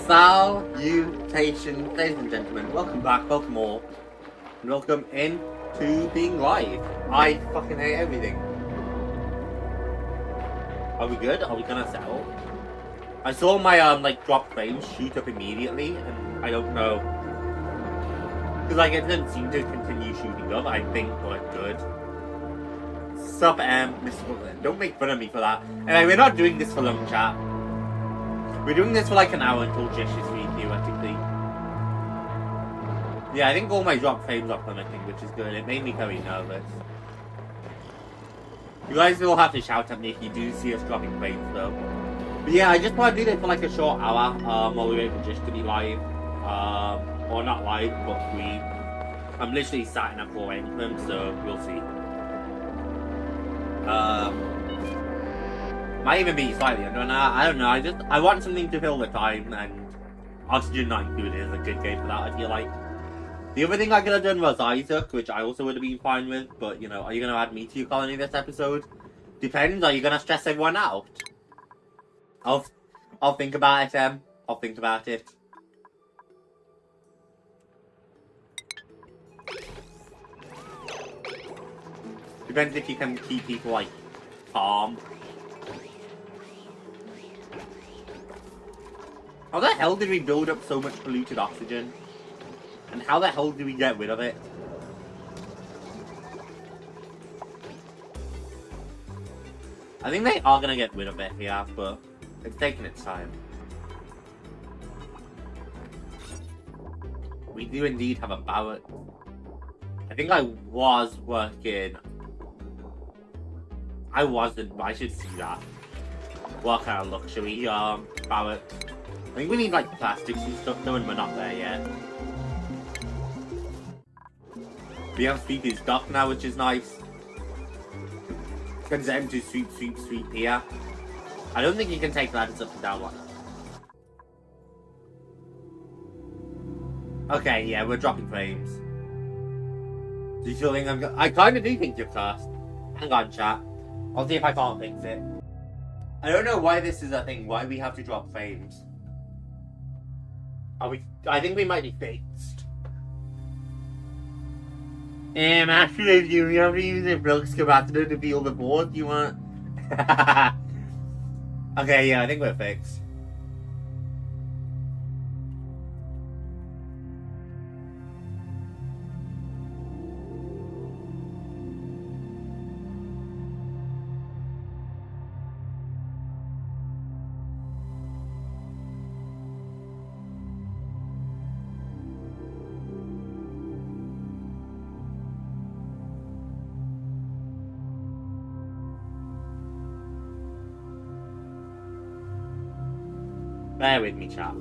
Salutations, ladies and gentlemen. Welcome back, welcome all, and welcome into being live. I fucking hate everything. Are we good? Are we gonna settle? I saw my drop frames shoot up immediately, and I don't know, because like it didn't seem to continue shooting up. I think we're good. Sup, Mr. Brooklyn. Don't make fun of me for that. Anyway, we're not doing this for long, chat. We're doing this for like an hour until Jish is free, theoretically. Yeah, I think all my drop frames are plummeting, which is good. It made me very nervous. You guys will have to shout at me if you do see us dropping frames, though. But yeah, I just want to do this for like a short hour, while we wait for Jish to be live. Or not live, but free. I'm literally sat in at 4 a.m, so we'll see. Might even be slightly under an hour. I don't know. I want something to fill the time, and Oxygen not included is a good game for that, I feel like. The other thing I could have done was Isaac, which I also would have been fine with, but you know, are you gonna add me to your colony this episode? Depends. Are you gonna stress everyone out? I'll think about it, I'll think about it. Depends if you can keep people like calm. How the hell did we build up so much polluted oxygen? And how the hell do we get rid of it? I think they are gonna get rid of it, yeah, but it's taking its time. We do indeed have a ballot. I think I was working. I wasn't, but I should see that. What kind of luxury ballot? I think we need like plastics and stuff though, and we're not there yet. We have Speaker's Dock now, which is nice. Turns them to sweep here. I don't think you can take ladders up and down one. Okay, yeah, we're dropping frames. Do you still think I kind of do think you're cursed. Hang on, chat. I'll see if I can't fix it. I don't know why this is a thing, why we have to drop frames. I think we might be fixed. Actually, if you have to use a Brooks capacitor to feel the board, you want? Okay, yeah, I think we're fixed. Bear with me, chat.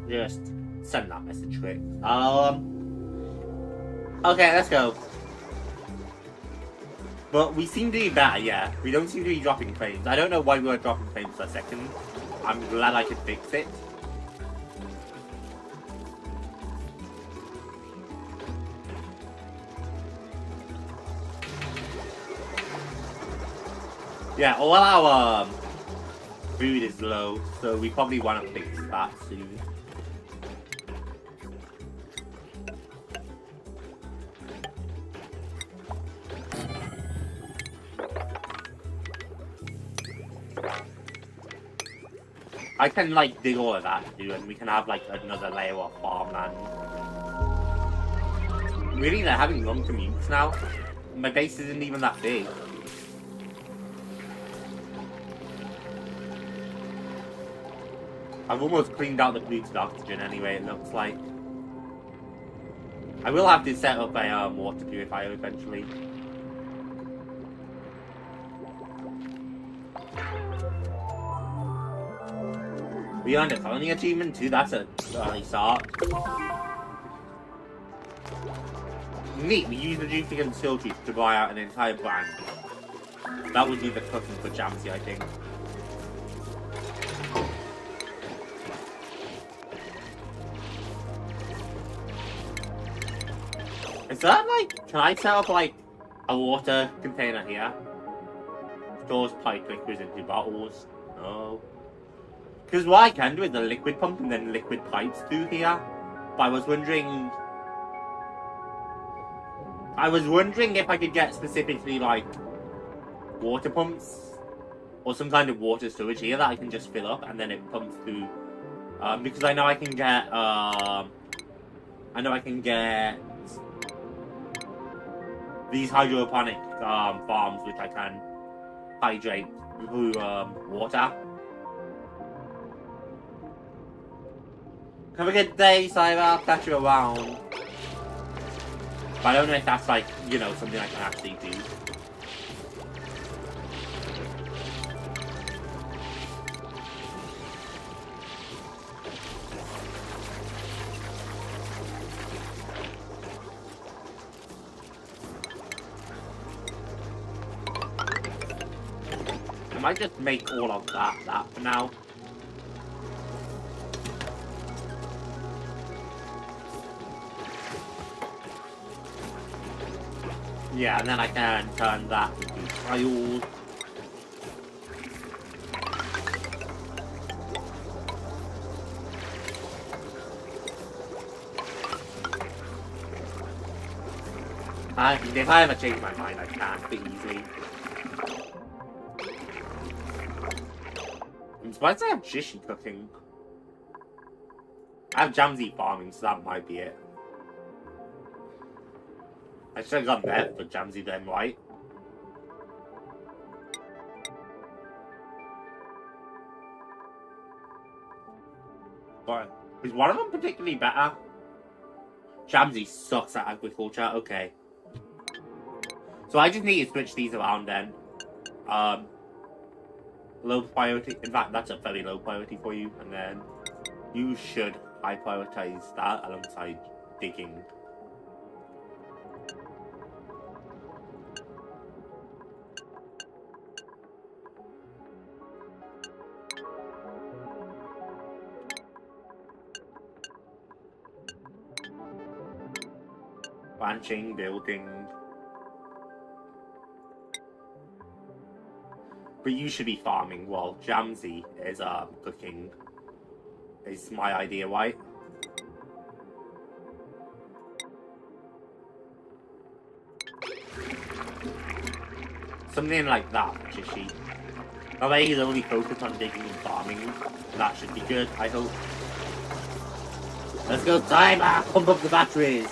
Just send that message quick. Okay, let's go. But we seem to be better, yeah. We don't seem to be dropping frames. I don't know why we were dropping frames for a second. I'm glad I could fix it. Yeah, all our food is low, so we probably want to fix that soon. I can like dig all of that too, and we can have like another layer of farmland. Really, they're having long commutes now. My base isn't even that big. I've almost cleaned out the polluted oxygen anyway, it looks like. I will have to set up a water purifier eventually. We earned a colony achievement too, that's a early start. Neat, we used the duplicant skill trees to buy out an entire brand. That would be the cooking for JAMZY, I think. Is that like, can I set up like a water container here? Stores pipe liquids into bottles? No. Because what I can do is a liquid pump and then liquid pipes through here. But I was wondering if I could get specifically like water pumps or some kind of water storage here that I can just fill up and then it pumps through. Because I know I can get these hydroponic farms which I can hydrate through water. Have a good day, Cyber. I'll catch you around. But I don't know if that's like, you know, something I can actually do. I might just make all of that for now. Yeah, and then I can turn that into tiles. If I ever change my mind, I can pretty easily. I'm surprised I have Jishi cooking. I have JAMZY farming, so that might be it. I should have gone there for JAMZY then, right? But is one of them particularly better? JAMZY sucks at agriculture, okay. So I just need to switch these around then. Low priority, in fact that's a very low priority for you, and then you should high prioritize that alongside digging. Ranching, building. But you should be farming while JAMZY is cooking. Is my idea, right? Something like that, Jishi. That way he's only focused on digging and farming. That should be good, I hope. Let's go, Timer! Pump up the batteries!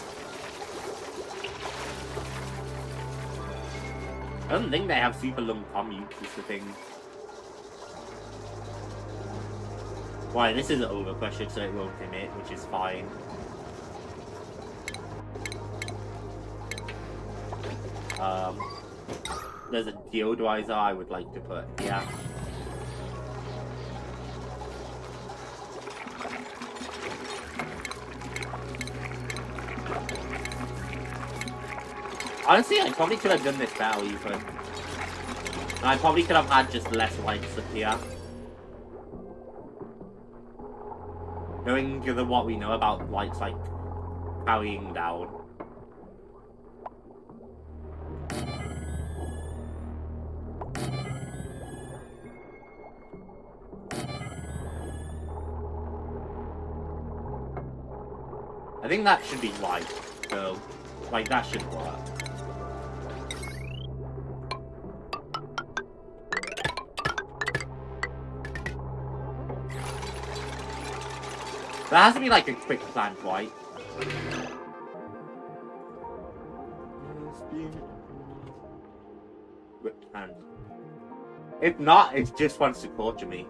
I don't think they have super long commutes, is the thing. Why, this is overpressured, so it won't emit, which is fine. There's a deodorizer I would like to put here. Honestly, I probably could have done this better even. I probably could have had just less lights up here. Knowing what we know about lights like carrying down. I think that should be right, so like that should work. That has to be like a quick plan, right? Whipped hand. If not, it just wants to torture me.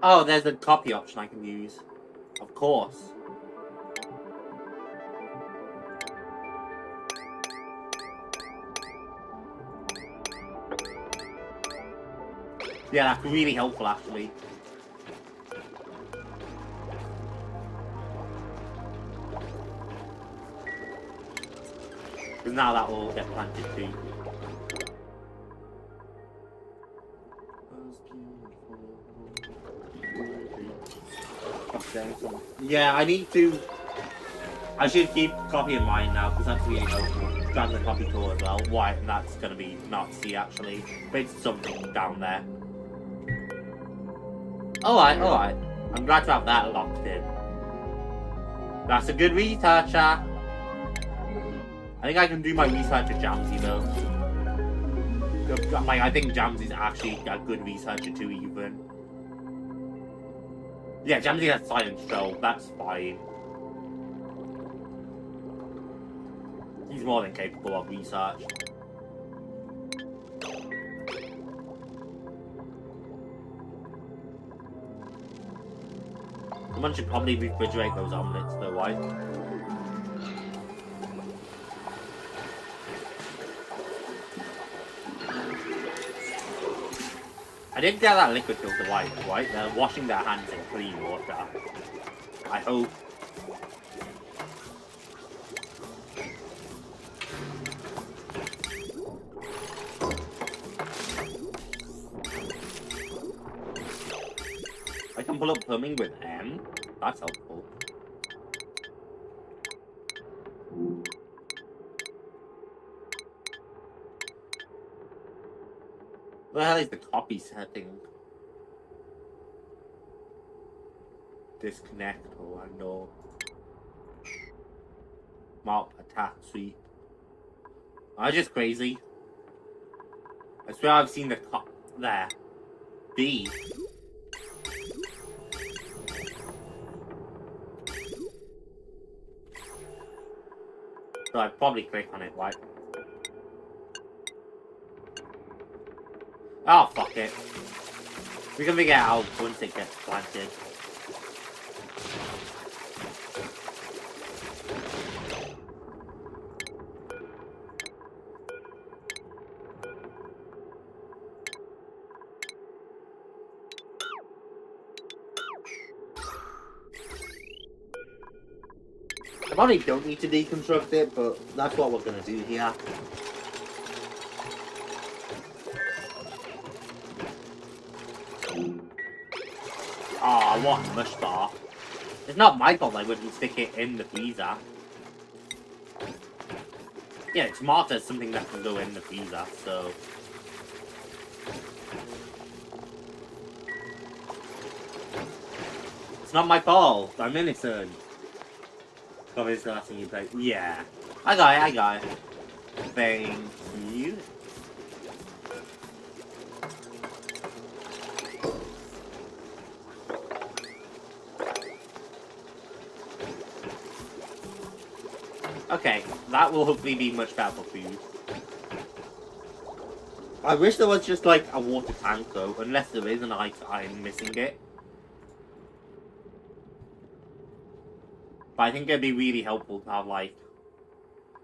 Oh, there's a copy option I can use. Of course. Yeah, that's really helpful actually. Because now that will get planted too. Yeah, I need to. I should keep copy in mind now because that's really helpful. Grab the copy tool as well. Why? That's gonna be not C actually, but it's something down there. Alright, alright. I'm glad to have that locked in. That's a good researcher. I think I can do my research at JAMZY though. Like, I think JAMZY's actually a good researcher too, even. Yeah, JAMZY has silent show, that's fine. He's more than capable of research. Someone should probably refrigerate those omelets though, right? I didn't get that liquid filter right? They're washing their hands in clean water. I hope. I can pull up plumbing with M. That's helpful. Where the hell is the copy setting? Disconnect, oh I know. Mark attack suite. I'm just crazy. I swear I've seen the cop there. B. So I'd probably click on it, right? Oh, fuck it. We can figure it out once it gets planted. I probably don't need to deconstruct it, but that's what we're gonna do here. Ah, what a mush bar. It's not my fault I wouldn't stick it in the freezer. Yeah, it's marked as something that can go in the freezer, so... It's not my fault. I'm innocent. Probably the last thing you play. Yeah. I got it. Thank you. Okay, that will hopefully be much better for food. I wish there was just like a water tank though, unless there is and I'm missing it. But I think it'd be really helpful to have like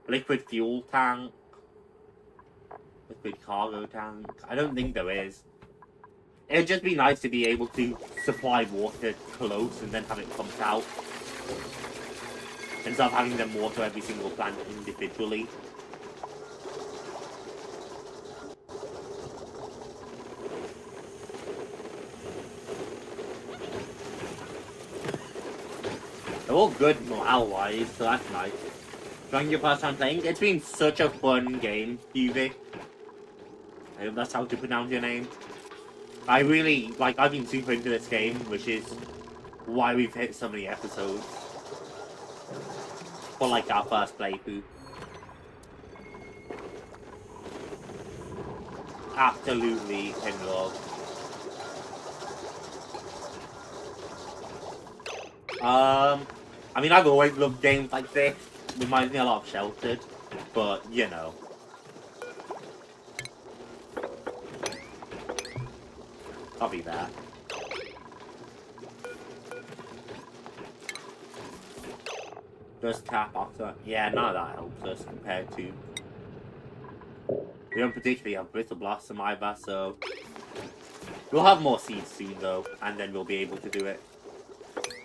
liquid fuel tank, liquid cargo tank. I don't think there is. It'd just be nice to be able to supply water close and then have it pumped out. Instead of having them water every single plant individually. They're all good morale-wise, so that's nice. During your first time playing, it's been such a fun game, Kiwi. I hope that's how to pronounce your name. I really, like, I've been super into this game, which is why we've hit so many episodes. For, like, our first playthrough. Absolutely in love. I mean, I've always loved games like this. Reminds me a lot of Sheltered, but, you know. I'll be there. Just tap after. Yeah, none of that helps us compared to. We don't particularly have Brittle Blossom either, so. We'll have more seeds soon though, and then we'll be able to do it.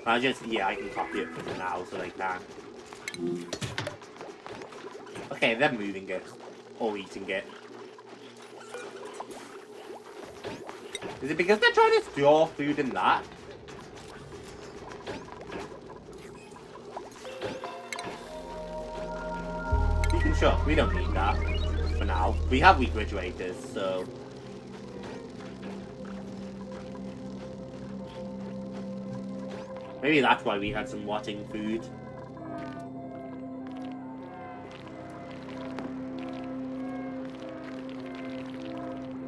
I can copy it from now so they can. Okay, they're moving it. Or eating it. Is it because they're trying to store food in that? You can sure, we don't need that for now. We have refrigerators, so. Maybe that's why we had some rotting food.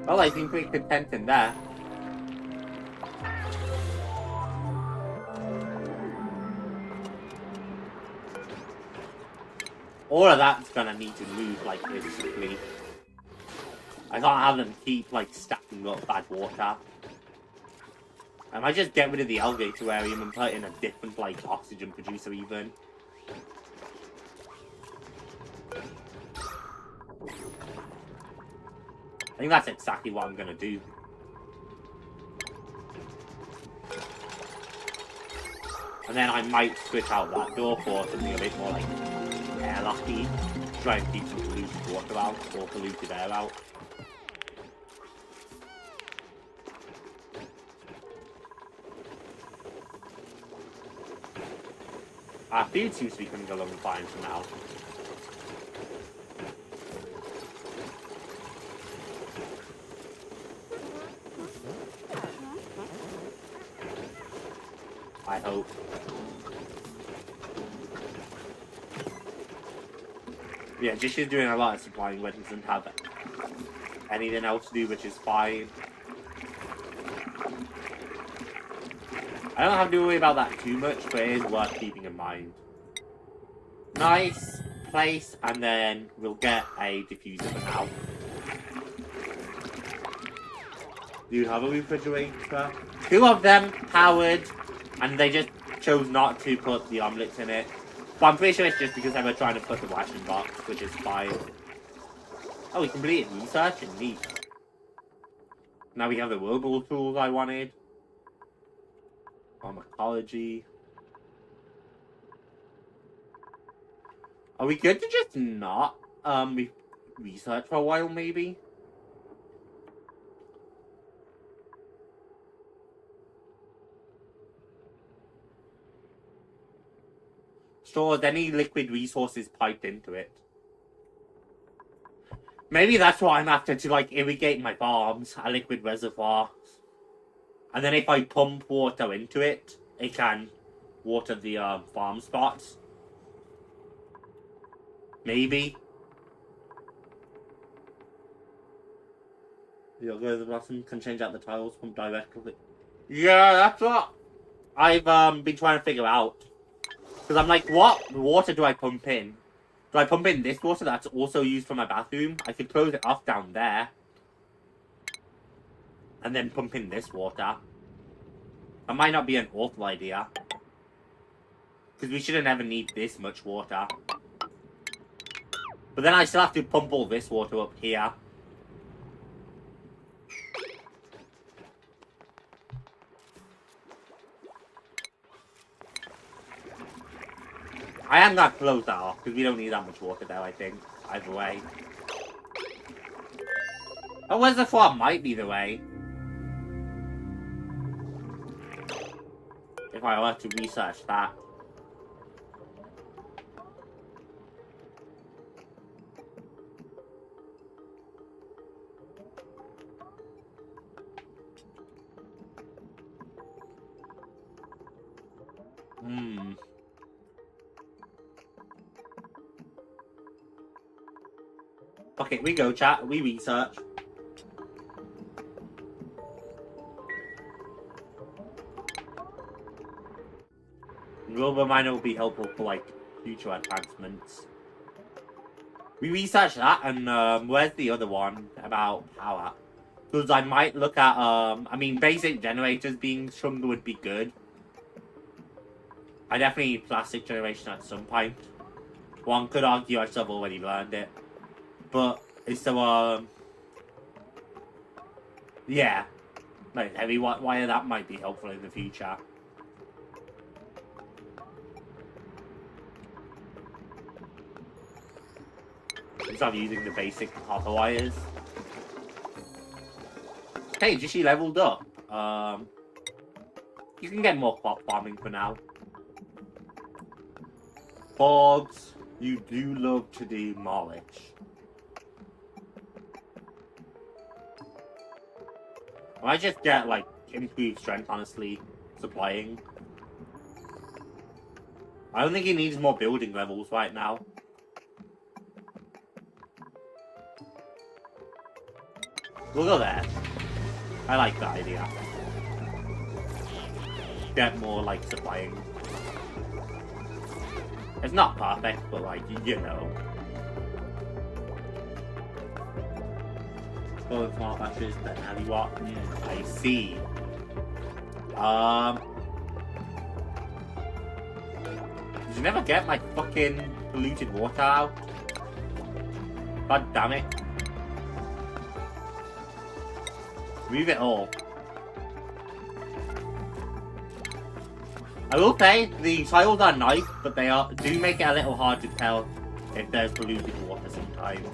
Well, I seem pretty content in there. All of that's gonna need to move, like, instantly. I can't have them keep, like, stacking up bad water. I might just get rid of the alligator aquarium and put in a different, like, oxygen producer even. I think that's exactly what I'm gonna do. And then I might switch out that door for something a bit more, like, airlocky. Try and keep some polluted water out, or polluted air out. Our food seems to be coming along fine for now. I hope. Yeah, just she's doing a lot of supplying when she doesn't have anything else to do, which is fine. I don't have to worry about that too much, but it is worth keeping in mind. Nice place, and then we'll get a diffuser for now. Do you have a refrigerator? 2 of them powered, and they just chose not to put the omelets in it. But I'm pretty sure it's just because they were trying to put the washing box, which is fine. Oh, we completed research and neat. Now we have the robot tools I wanted. Pharmacology. Are we good to just not research for a while, maybe? Stores any liquid resources piped into it. Maybe that's what I'm after, to, like, irrigate my farms, a liquid reservoir. And then if I pump water into it, it can water the farm spots. Maybe. The algorithm button can change out the tiles from directly. Yeah, that's what I've been trying to figure out. Because I'm like, what water do I pump in? Do I pump in this water that's also used for my bathroom? I could close it off down there. And then pump in this water. That might not be an awful idea. Because we shouldn't ever need this much water. But then I still have to pump all this water up here. I am going to close that off, because we don't need that much water there, I think. Either way. Oh, where's the farm? Might be the way. If I were to research that. Okay, we go, chat. We research. Global miner will be helpful for like future advancements. We researched that, and where's the other one about power? Because I might look at I mean, basic generators being stronger would be good. I definitely need plastic generation at some point. One could argue I should have already learned it, but it's so yeah, like heavy wire that might be helpful in the future. Instead of using the basic copper wires. Hey, Jishi leveled up. You can get more crop farming for now. Forbes, you do love to demolish. I might just get like improved strength, honestly, supplying. I don't think he needs more building levels right now. We'll go there. I like that idea. Get more like supplying. It's not perfect, but like, you know. Oh, it's not matches, then heavy what? I see. Did you never get my fucking polluted water out? God damn it. Move it all. I will say, the tiles are nice, but they do make it a little hard to tell if there's polluted water sometimes.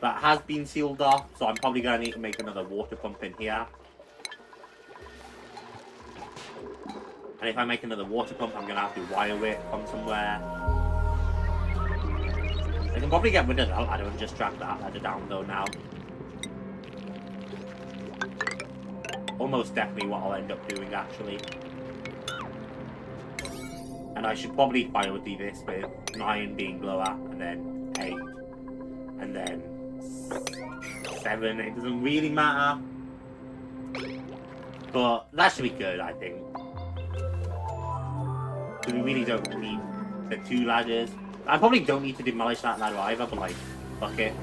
That has been sealed off, so I'm probably going to need to make another water pump in here. And if I make another water pump, I'm going to have to wire it from somewhere. I can probably get rid of that ladder and just drag that ladder down though now. Almost definitely what I'll end up doing actually. And I should probably priority this with 9 being lower, and then 8. And then 7, it doesn't really matter. But that should be good, I think. So we really don't need the 2 ladders. I probably don't need to demolish that ladder either, but like, fuck it.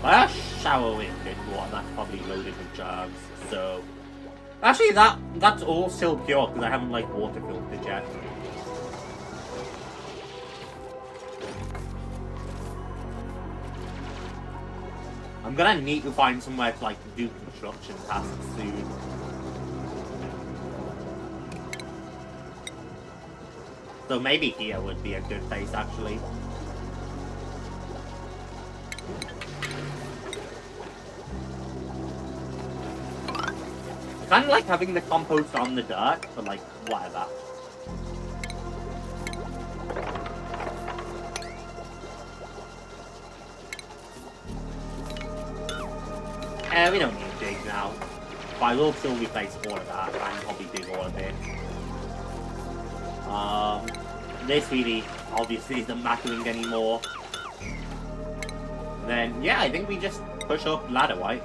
I have shower wind in water that's probably loaded with germs, so... Actually, that's all still pure, because I haven't, like, water filtered yet. I'm gonna need to find somewhere to, like, do construction tasks soon. So maybe here would be a good place, actually. I kind of like having the compost on the dirt, but like, whatever. We don't need to dig now. But I will still replace all of that, and probably dig all of it. This really, obviously, isn't mattering anymore. Then, yeah, I think we just push up ladder, right?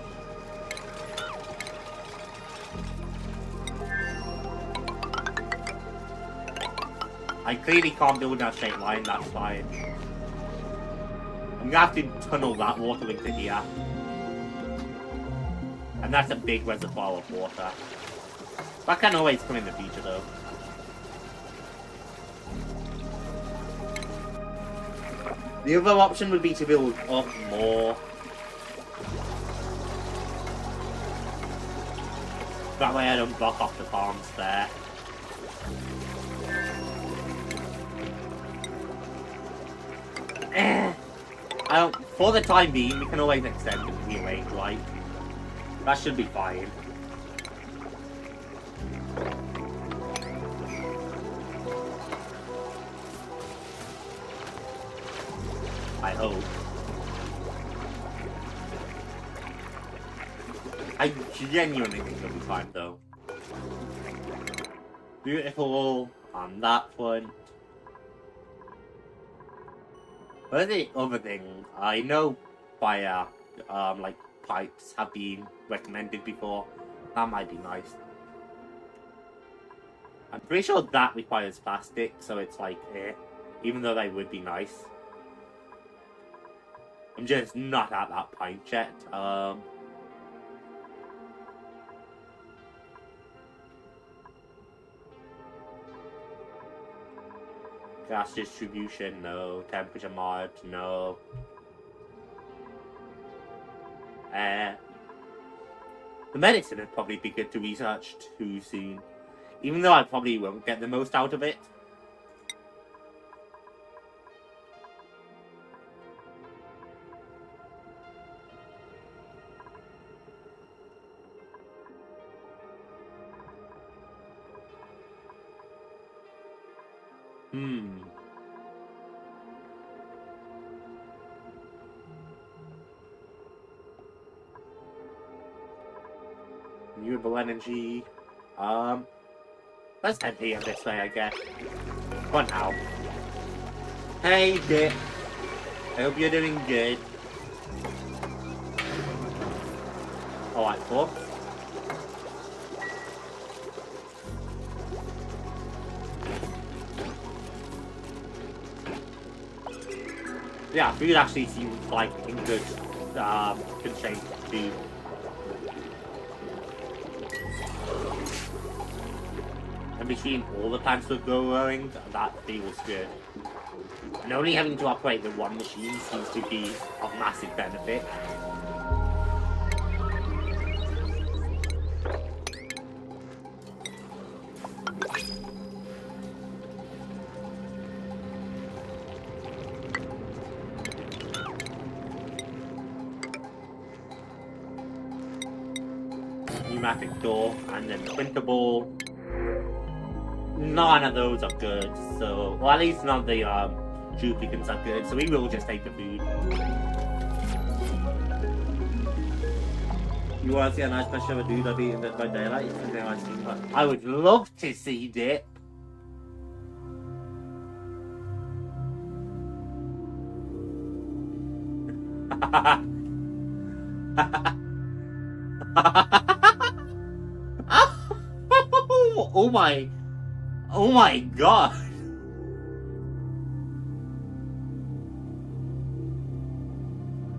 I clearly can't build in a straight line, that's fine. I'm gonna have to tunnel that water into here. And that's a big reservoir of water. That can always come in the future, though. The other option would be to build up more. That way I don't block off the farms there. For the time being, we can always extend it to the range, right? That should be fine. I hope. I genuinely think it'll be fine though. Beautiful on that front. What are the other things? I know fire, like pipes have been recommended before. That might be nice. I'm pretty sure that requires plastic, so it's like, even though they would be nice. I'm just not at that point yet. Gas distribution, no. Temperature mod, no. The medicine would probably be good to research too soon. Even though I probably won't get the most out of it. Renewable energy. Let's head here this way, I guess. For now. Hey, Dip. I hope you're doing good. Alright, folks. Yeah, food actually seems like in good constraint too. And between all the plants that go growing, that feels good. And only having to operate the one machine seems to be of massive benefit. Pneumatic door, and then printable. None of those are good, so... Well, at least none of the duplicants are good, so we will just take the food. You want to see a nice picture of a dude I've eaten by daylight? I would love to see Dip. Oh my god.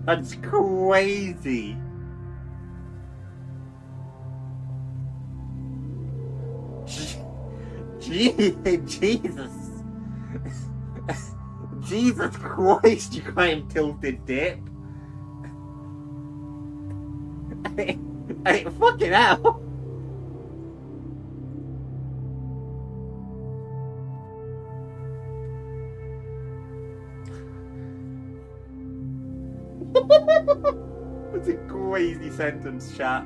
That's crazy. Jesus. Jesus Christ, you can't tilted Dip. Hey, fucking hell. That's a crazy sentence, chat.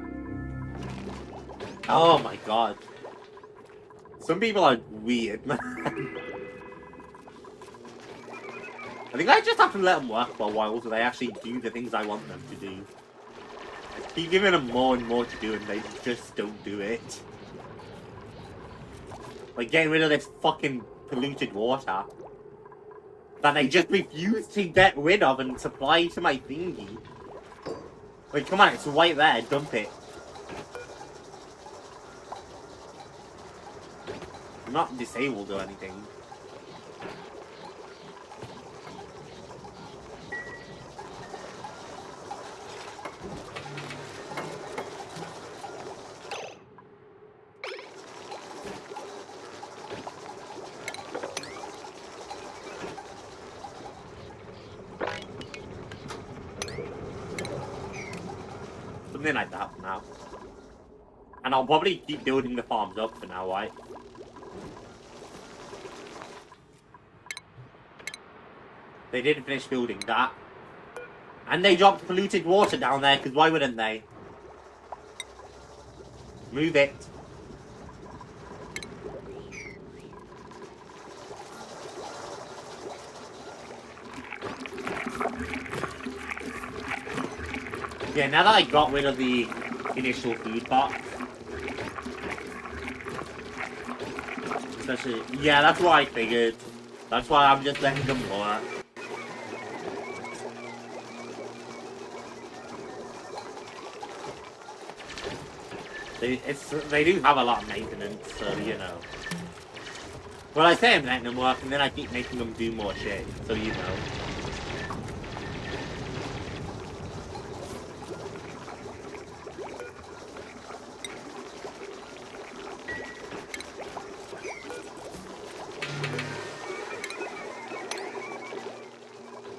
Oh my god. Some people are weird, man. I think I just have to let them work for a while so they actually do the things I want them to do. I keep giving them more and more to do and they just don't do it. Like getting rid of this fucking polluted water that they just refuse to get rid of and supply to my thingy. Like, come on, it's right there, dump it. I'm not disabled or anything. Something like that for now. And I'll probably keep building the farms up for now, right? They didn't finish building that. And they dropped polluted water down there, because why wouldn't they? Move it. Yeah, now that I got rid of the initial food box. Especially, yeah, that's what I figured. That's why I'm just letting them work. They do have a lot of maintenance, so you know. Well, I say I'm letting them work, and then I keep making them do more shit, so you know.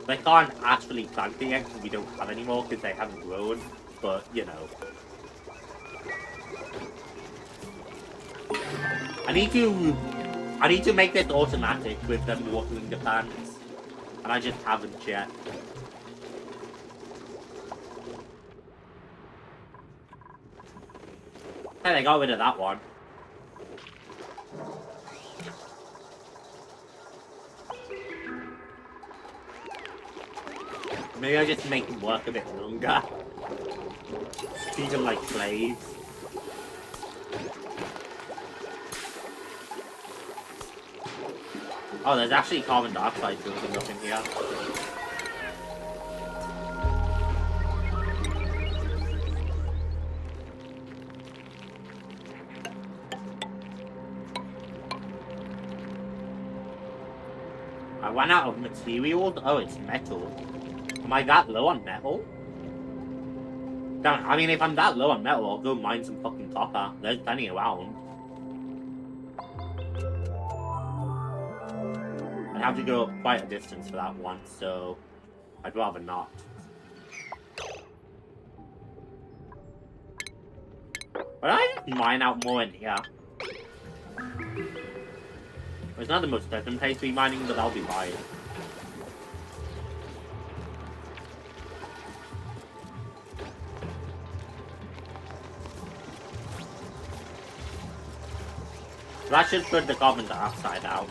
They can't actually plant it yet because we don't have any more because they haven't grown, but you know. I need to make this automatic with them watering the plants, and I just haven't yet. Hey, they got rid of that one. Maybe I just make them work a bit longer. Feed them like slaves. Oh, there's actually carbon dioxide building up in here. I ran out of materials? Oh, it's metal. Am I that low on metal? Damn, I mean, if I'm that low on metal, I'll go mine some fucking copper. There's plenty around. I'd have to go quite a distance for that one, so I'd rather not. But I just mine out more in here. It's not the most pleasant place to be mining, but I'll be fine. So that should put the carbon dioxide out.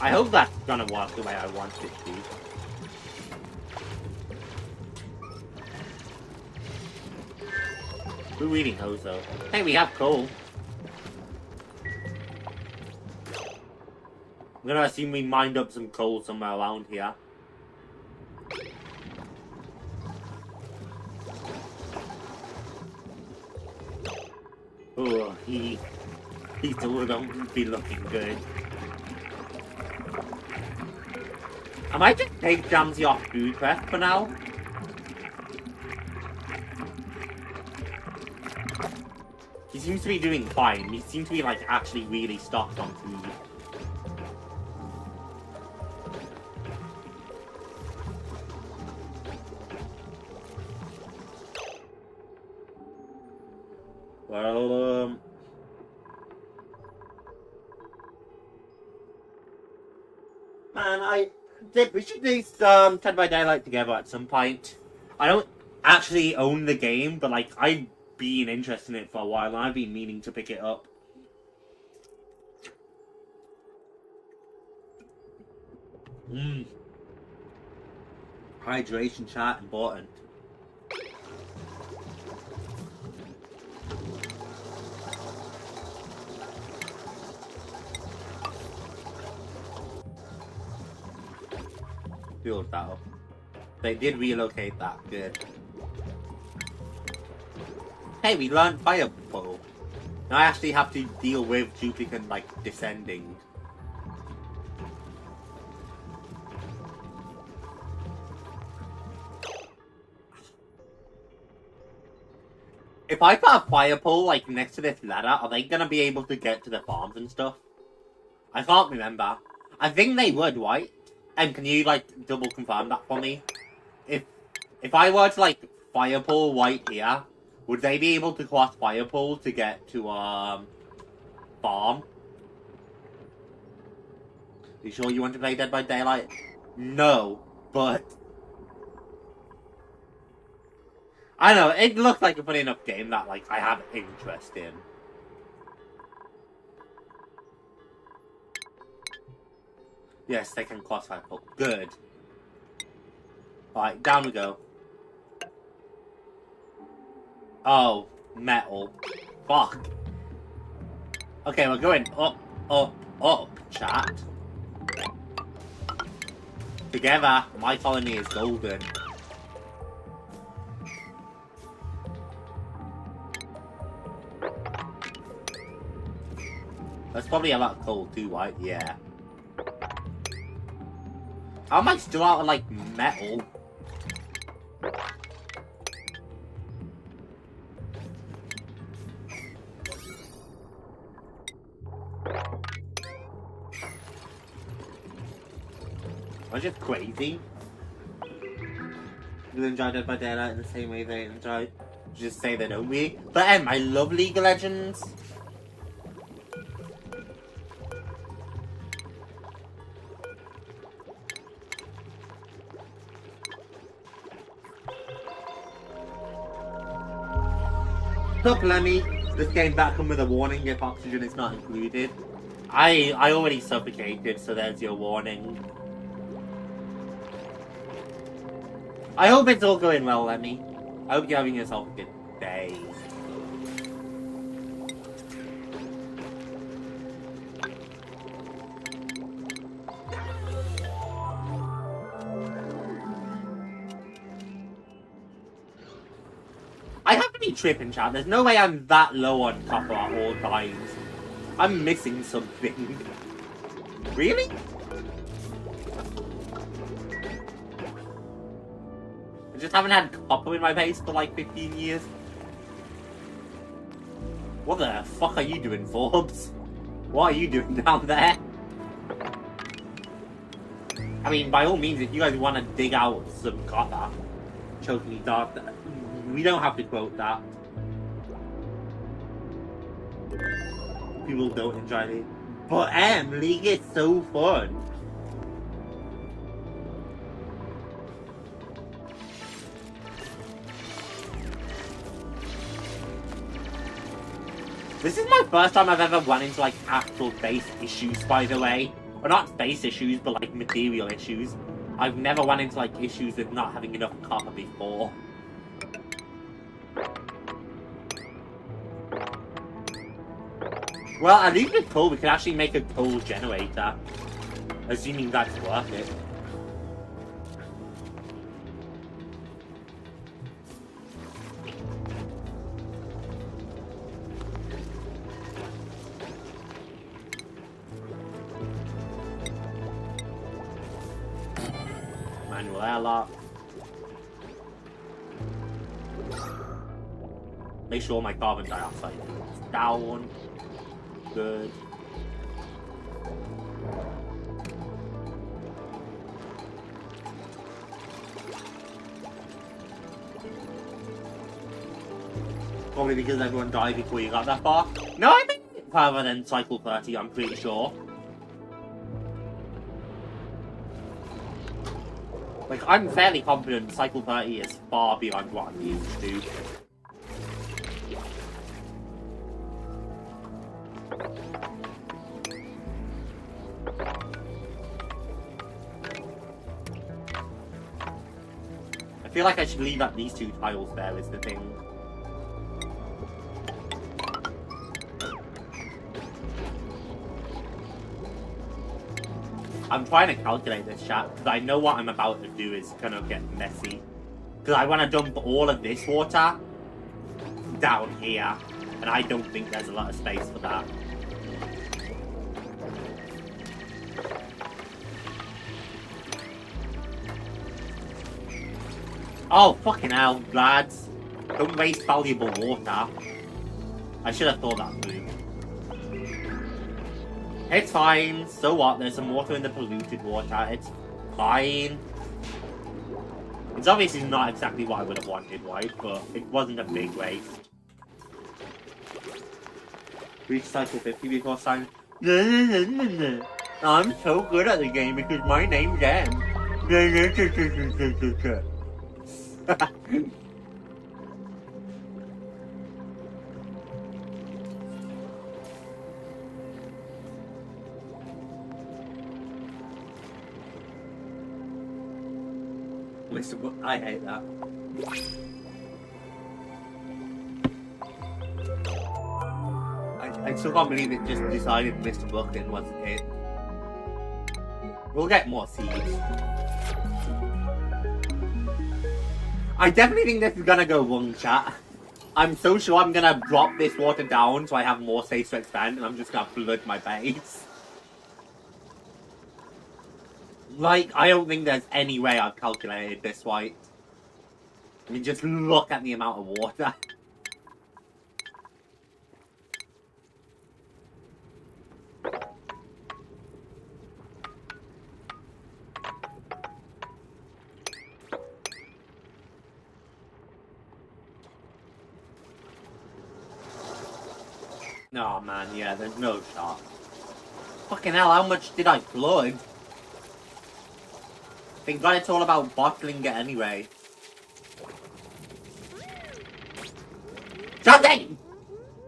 I hope that's gonna work the way I want it to. We're eating those though. Hey, we have coal. I'm gonna assume we mined up some coal somewhere around here. Oh, he still don't be looking good. I might just take JAMZY off food prep for now. He seems to be doing fine. He seems to be like actually really stocked on food. Well, man, we should do some Dead by Daylight together at some point. I don't actually own the game, but like I've been interested in it for a while, and I've been meaning to pick it up. Hydration, chat, important. Build that up. They did relocate that, good. Hey, we learned Fireball. Now I actually have to deal with duplicant, like, descending. If I put a fire pole, like, next to this ladder, are they gonna be able to get to the farms and stuff? I can't remember. I think they would, right? And can you, like, double confirm that for me? If I were to, like, fire pole right here, would they be able to cross fire pole to get to, farm? You sure you want to play Dead by Daylight? No, but I don't know, it looks like a funny enough game that like I have interest in. Yes, they can classify. Oh, good. Alright, down we go. Oh, metal. Fuck. Okay, we're going up, up, up, chat. Together, my colony is golden. That's probably a lot of coal too, right? Yeah. How am I still out of, like, metal? I'm just crazy. You enjoy Dead by Daylight in the same way they enjoy. Just say they don't we. But I love League of Legends. Look, Lemmy, this game back come with a warning if oxygen is not included. I already suffocated, so there's your warning. I hope it's all going well, Lemmy. I hope you're having yourself a good day. I have to be tripping, chat. There's no way I'm that low on copper at all times. I'm missing something. Really? I just haven't had copper in my base for like 15 years. What the fuck are you doing, Forbes? What are you doing down there? I mean, by all means, if you guys want to dig out some copper, choke me dark, we don't have to quote that. People don't enjoy it. But League is so fun. This is my first time I've ever run into like actual base issues, by the way. Or not base issues, but like material issues. I've never run into like issues with not having enough copper before. Well, at least with coal, we can actually make a coal generator. Assuming that's worth it. Manual airlock. Make sure my carbon dioxide is down. Good. Probably because everyone died before you got that far. No, I think further than cycle 30, I'm pretty sure. Like, I'm fairly confident cycle 30 is far beyond what I'm used to. I feel like I should leave at least 2 tiles there is the thing. I'm trying to calculate this, chat, because I know what I'm about to do is gonna get messy. Because I want to dump all of this water down here, and I don't think there's a lot of space for that. Oh, fucking hell, lads. Don't waste valuable water. I should have thought that through. It's fine. So what? There's some water in the polluted water. It's fine. It's obviously not exactly what I would have wanted, right? But it wasn't a big waste. Reach cycle 50 before sign. I'm so good at the game because my name's M. I hate that. I still can't believe it just decided Mr. Bucklin wasn't it. We'll get more seeds. I definitely think this is gonna go wrong, chat. I'm so sure I'm gonna drop this water down so I have more space to expand, and I'm just gonna flood my base. Like, I don't think there's any way I've calculated this right. I mean, just look at the amount of water. Oh man, yeah, there's no shot. Fucking hell, how much did I flood? Thank God it's all about bottling it anyway. Something!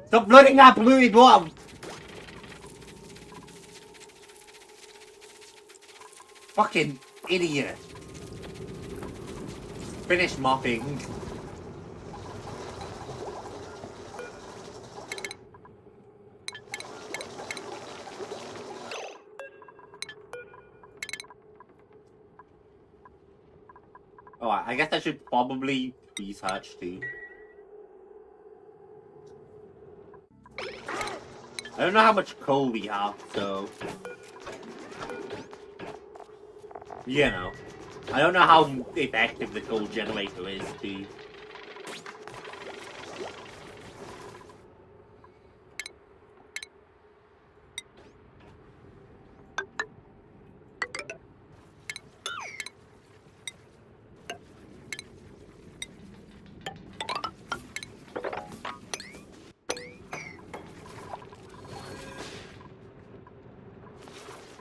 Stop flooding that polluted water! Fucking idiot. Finish mopping. Oh, I guess I should probably research too. I don't know how much coal we have, so... You know. I don't know how effective the coal generator is too.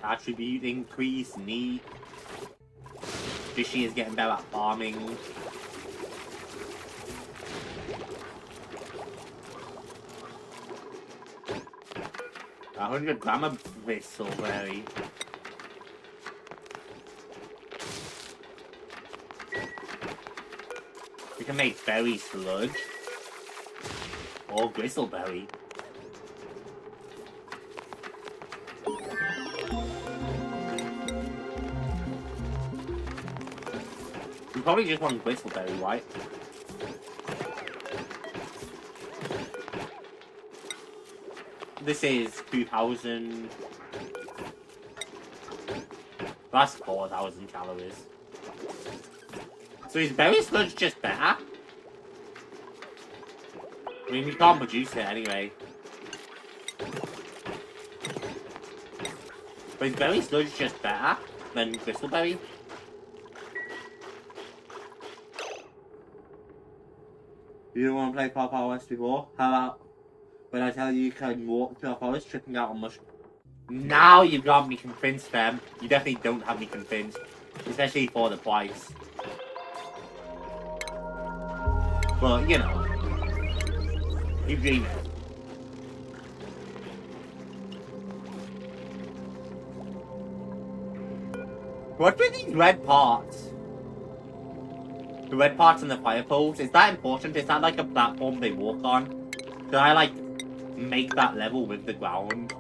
Attribute increase, neat. Fishy is getting better at farming. A 100 gram of bristleberry. We can make berry sludge. Or bristleberry. Probably just one bristleberry, right? This is 2,000. That's 4,000 calories. So is berry sludge just better? I mean, we can't produce it anyway. But is berry sludge just better than bristleberry? You don't want to play Pop West before? How about when I tell you can walk to a forest tripping out on mushrooms? Now you've got me convinced, them. You definitely don't have me convinced. Especially for the price. But, you know. You dream it. What were these red parts? The red parts and the fire poles, is that important? Is that like a platform they walk on? Should I like make that level with the ground?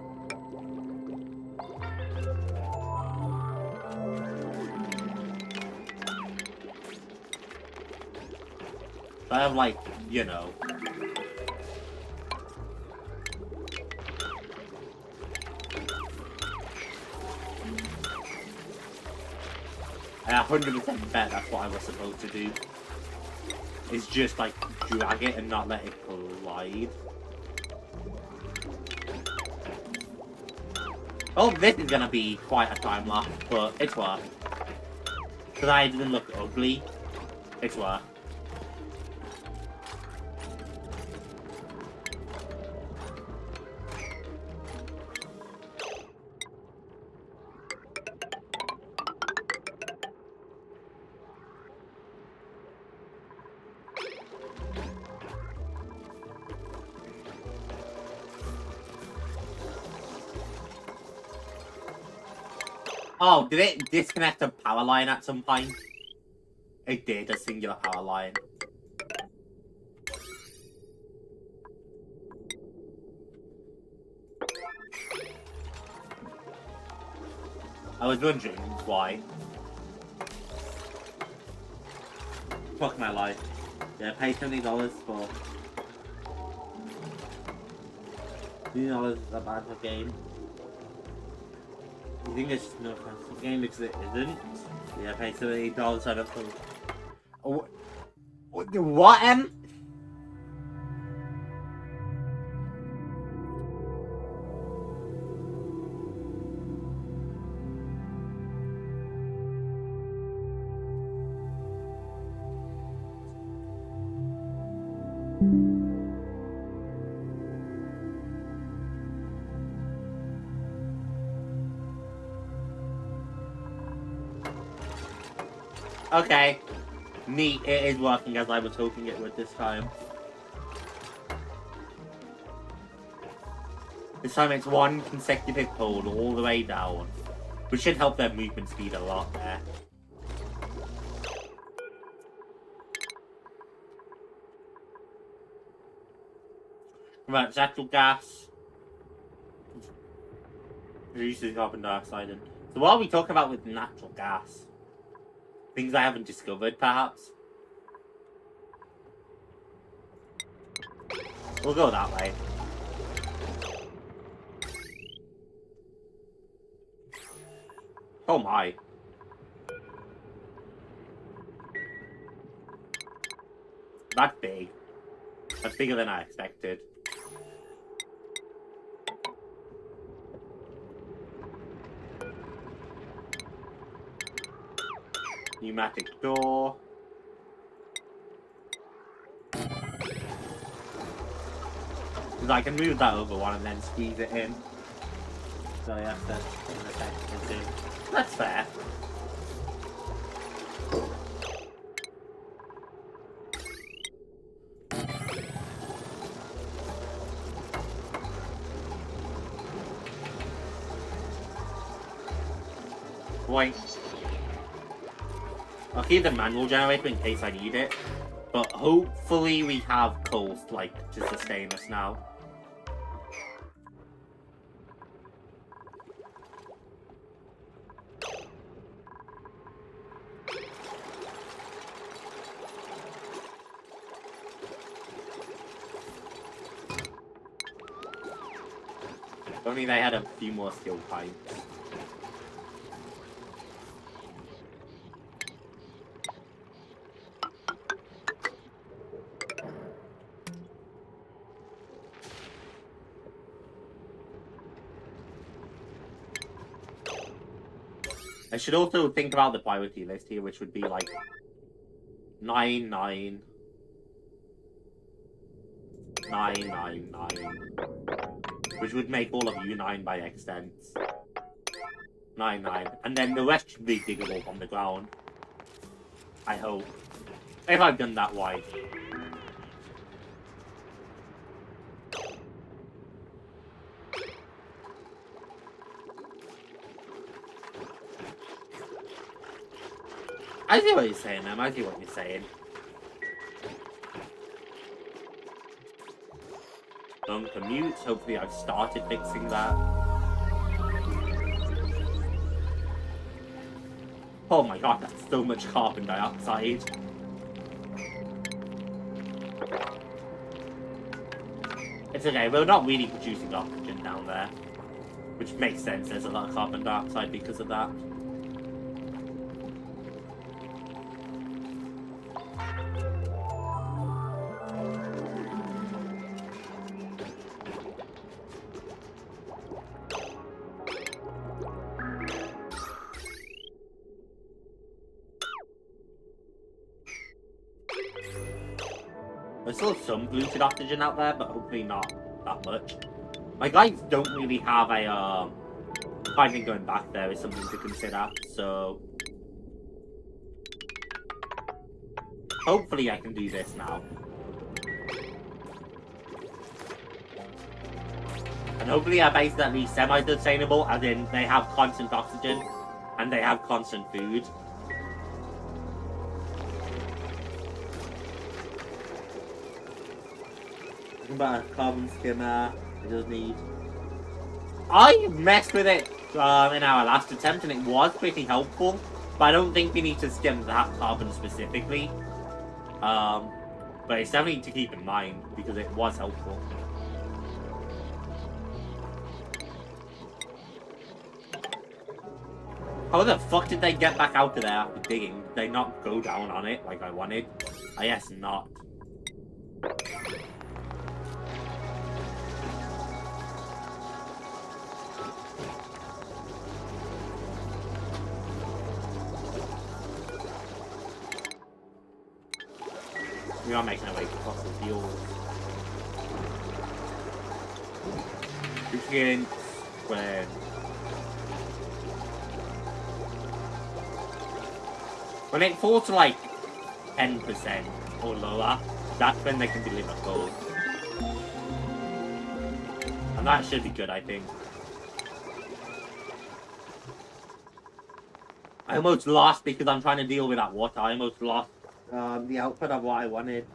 I have like, you know. I 100% bet that's what I was supposed to do. Is just like drag it and not let it collide. Oh, this is gonna be quite a time lapse, but it's worth. Because I didn't look ugly. It's worth. Oh, did it disconnect a power line at some point? It did, a singular power line. I was wondering why. Fuck my life. Yeah, pay $70 for... $20 is a bad game. You think it's just no offensive game because it isn't? Yeah, pay $70 out of the... Oh, what? Okay. Neat, it is working as I was hoping it would this time. This time it's one consecutive hold all the way down, which should help their movement speed a lot there. Right, natural gas. Reduces carbon dioxide. And... So what are we talking about with natural gas? Things I haven't discovered, perhaps? We'll go that way. Oh my. That's big. That's bigger than I expected. Pneumatic door. Because I can move that over one and then squeeze it in. So yeah, that's fair. Wait. I'll keep the manual generator in case I need it, but hopefully we have coal, like, to sustain us now. If only they had a few more steel pipes. I should also think about the priority list here, which would be like 9, 9, 9, 9, 9, which would make all of you 9 by extent. 9, 9, and then the rest should be diggable from the ground. I hope. If I've done that right. I see what you're saying, man. I see what you're saying. Long commute. Hopefully I've started fixing that. Oh my god, that's so much carbon dioxide. It's okay, we're not really producing oxygen down there. Which makes sense, there's a lot of carbon dioxide because of that. There's still some polluted oxygen out there, but hopefully not that much. My guys don't really have a, I think going back there is something to consider, so... Hopefully I can do this now. And hopefully our base is at least semi-sustainable, as in they have constant oxygen. And they have constant food. Talking about a carbon skimmer, it does need. I messed with it in our last attempt and it was pretty helpful, but I don't think we need to skim that carbon specifically. But it's definitely to keep in mind because it was helpful. How the fuck did they get back out of there after digging? Did they not go down on it like I wanted? I guess not. We are making our way across the field. Duplicants, when it falls to like 10% or lower, that's when they can deliver gold. And that should be good, I think. I almost lost because I'm trying to deal with that water. I almost lost the output of what I wanted.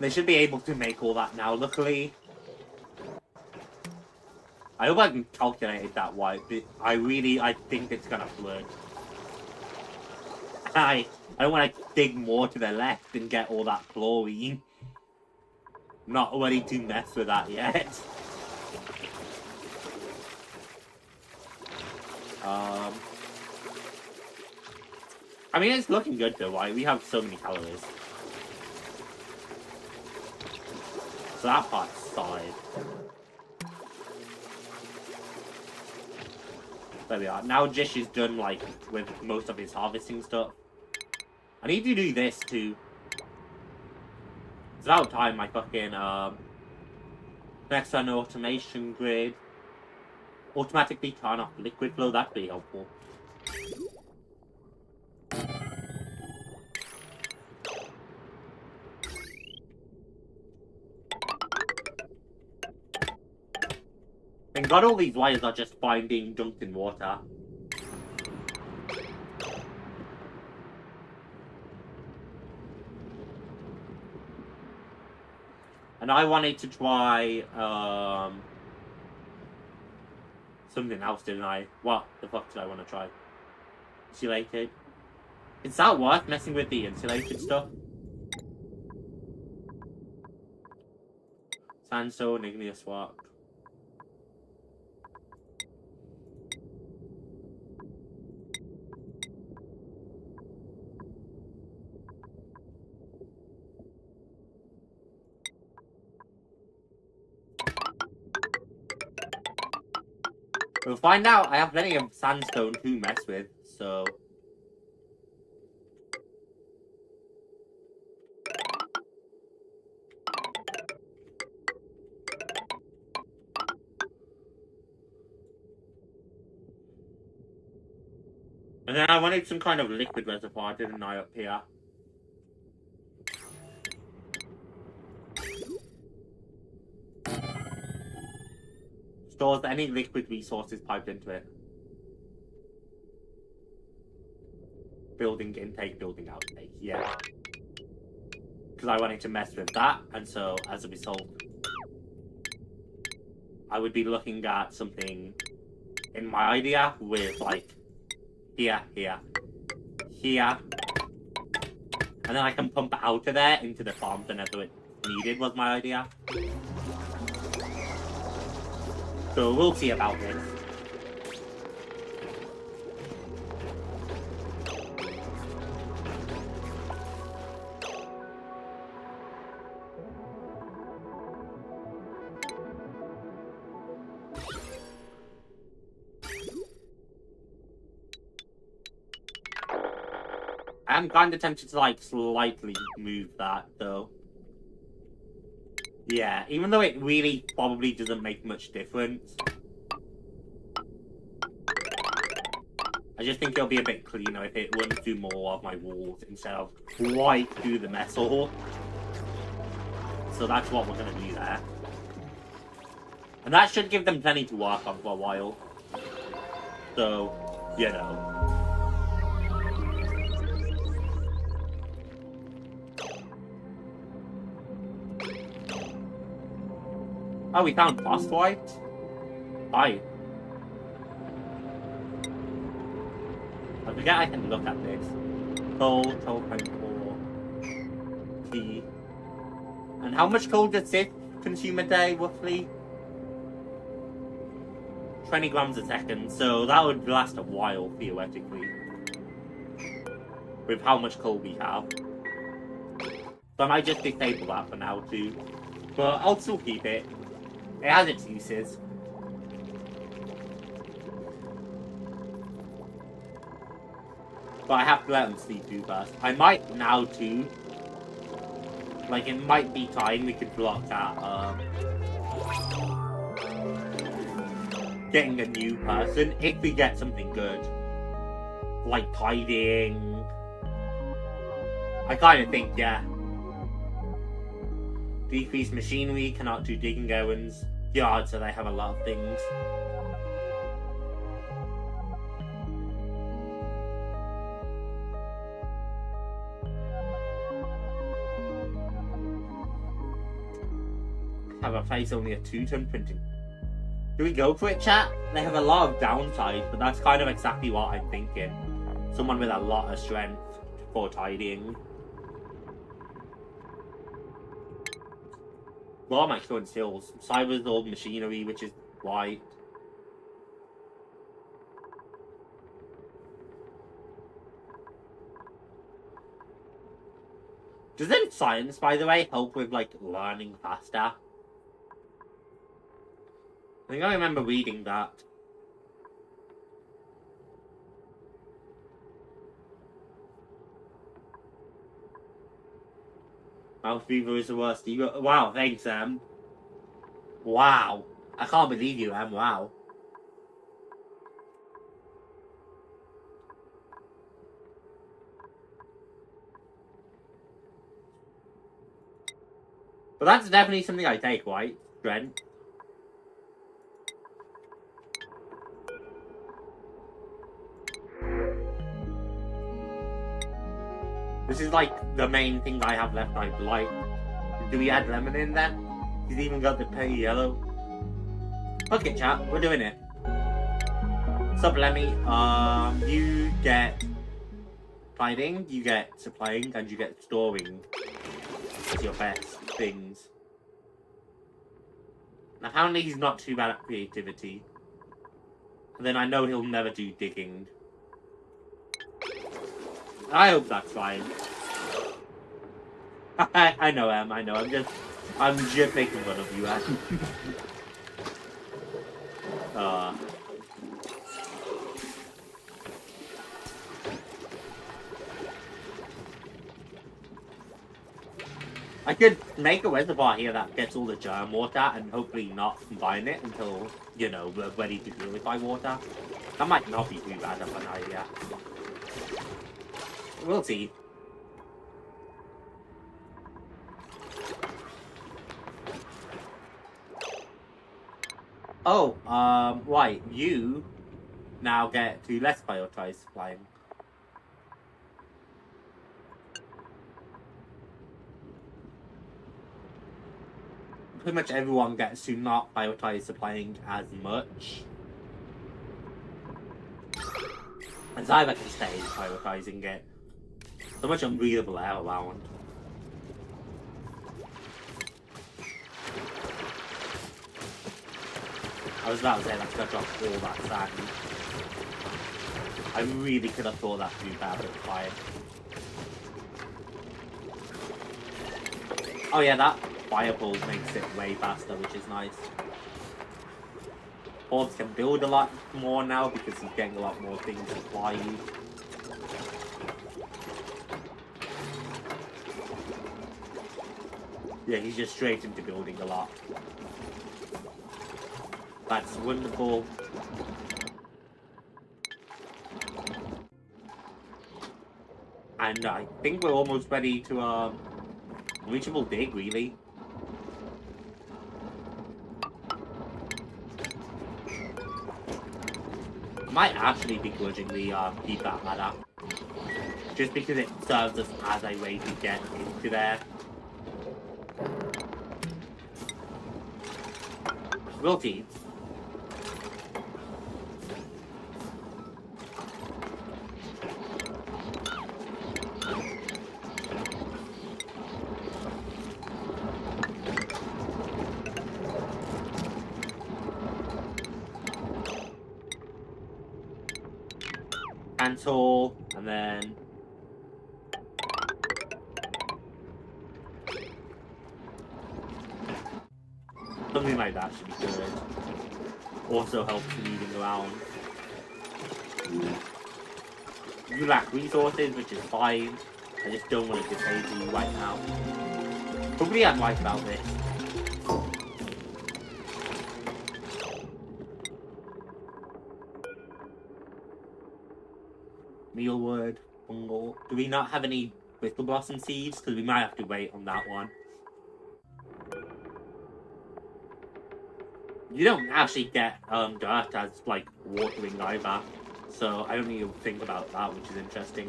They should be able to make all that now, luckily. I hope I can calculate it that way, but I think it's gonna flood. I don't want to dig more to the left and get all that chlorine. Not ready to mess with that yet. I mean, it's looking good though, right? We have so many calories. So that part's solid. There we are. Now Jish is done, like, with most of his harvesting stuff. I need to do this too. It's about time I fucking, next on automation grid. Automatically turn off liquid flow, that'd be helpful. And God, all these wires are just fine being dunked in water. And I wanted to try, something else, didn't I? What the fuck did I want to try? Insulated. Is that worth messing with the insulated stuff? Sandstone, igneous rock. We'll find out. I have plenty of sandstone to mess with, so... And then I wanted some kind of liquid reservoir, didn't I, up here? Stores any liquid resources piped into it. Building intake, building outtake, yeah. Because I wanted to mess with that, and so, as a result, I would be looking at something in my idea with, like, here, here, here. And then I can pump it out of there into the farm whenever it's needed, was my idea. So we'll see about this. I'm kind of tempted to, like, slightly move that, though. Yeah, even though it really probably doesn't make much difference. I just think it'll be a bit cleaner if it runs through more of my walls instead of right through the mess hall. So that's what we're going to do there. And that should give them plenty to work on for a while. So, you know. Oh, we found phosphorite? Hi. I forget I can look at this. Coal, 12.4. Tea. And how much coal does it consume a day, roughly? 20 grams a second, so that would last a while, theoretically. With how much coal we have. So I might just disable that for now, too. But I'll still keep it. It has its uses. But I have to let them sleep too first. I might now too. Like, it might be time we could look at getting a new person if we get something good. Like tidying. I kind of think, yeah. Decrease machinery, cannot do digging errands. Yard, so they have a lot of things. Have a place only a 2-ton printing. Do we go for it, chat? They have a lot of downside, but that's kind of exactly what I'm thinking. Someone with a lot of strength for tidying. What are my current skills? Cyber's old machinery, which is white. Doesn't science, by the way, help with, like, learning faster? I think I remember reading that. Mouth fever is the worst. Wow, thanks, Em. Wow. I can't believe you, Em. Wow. But that's definitely something I take, right, Brent? This is like the main thing I have left I'd like. Do we add lemon in there? He's even got the pale yellow. Okay, chat, we're doing it. Sup, Lemmy? You get fighting, you get supplying, and you get storing. That's your best things. And apparently he's not too bad at creativity. And then I know he'll never do digging. I hope that's fine. I know, Em. I know. I'm just making fun of you, Em. I could make a reservoir here that gets all the germ water and hopefully not combine it until, you know, we're ready to purify water. That might not be too bad of an idea. We'll see. Oh, right. You now get to less prioritize supplying. Pretty much everyone gets to not prioritize supplying as much. And Zyra can stay prioritizing it. So much unbreathable air around. I was about to say let's cut off all that sand. I really could have thought that through bad, but it's fine. Oh yeah, that fireball makes it way faster, which is nice. Forbes can build a lot more now because he's getting a lot more things supplied. Yeah, he's just straight into building a lot. That's wonderful. And I think we're almost ready to reachable dig, really. I might actually begrudgingly keep that ladder. Just because it serves us as a way to get into there. We'll see. Cancel, and then something like that should be good. Also helps moving around. You lack resources, which is fine. I just don't want to disable you right now. Probably I'm right about this. Mealwood, fungal. Do we not have any Brittle Blossom seeds? Because we might have to wait on that one. You don't actually get dirt as like watering either, so I don't need to think about that, which is interesting.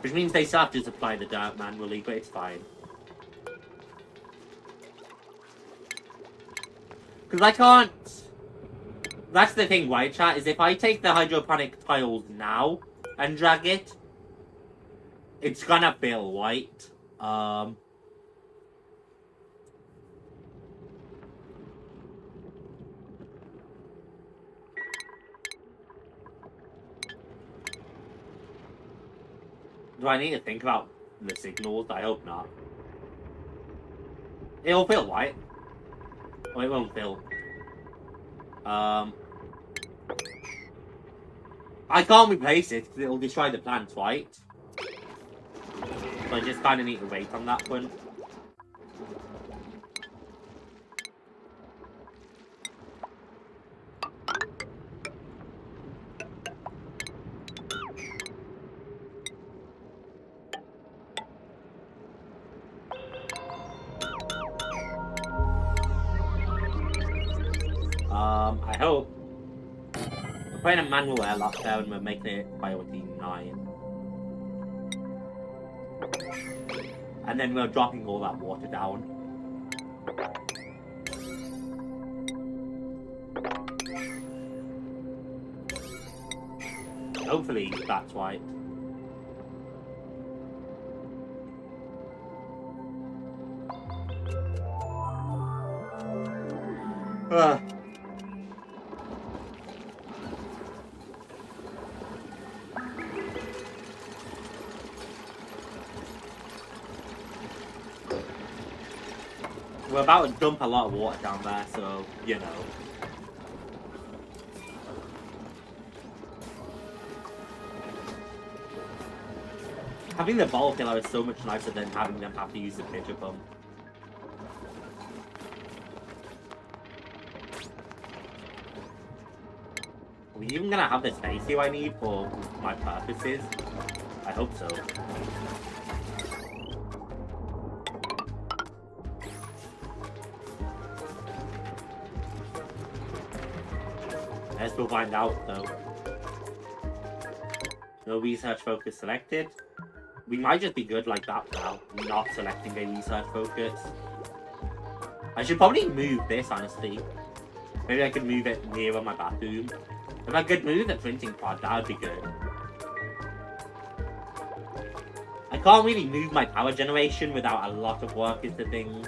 Which means they still have to supply the dirt manually, but it's fine. Because I can't... That's the thing, right, chat, is if I take the hydroponic tiles now and drag it, it's gonna fill, right? Do I need to think about the signals? I hope not. It'll fill, right? Oh, it won't fill. I can't replace it because it'll destroy the plants, right? So I just kind of need to wait on that one. I hope. We're putting a manual airlock there and we're making it priority 9. And then we're dropping all that water down. Hopefully that's right. We're about to dump a lot of water down there, so, you know. Having the ball killer is so much nicer than having them have to use the pitcher pump. Are we even gonna have the space here I need for my purposes? I hope so. I guess we'll find out though. No research focus selected. We might just be good like that now, not selecting a research focus. I should probably move this, honestly. Maybe I could move it nearer my bathroom. If I could move the printing pod, that would be good. I can't really move my power generation without a lot of work is the thing.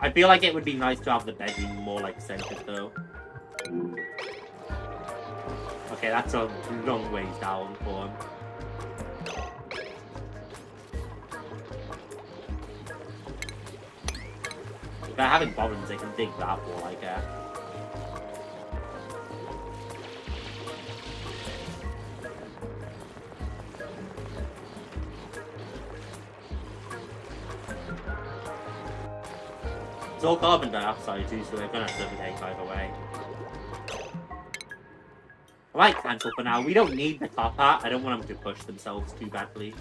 I feel like it would be nice to have the bedroom more like centered though. Okay, that's a long ways down for him. If they're having problems, they can dig that wall, I guess. It's all carbon dioxide too, so they're gonna suffocate either way. I might cancel for now. We don't need the top hat. I don't want them to push themselves too badly.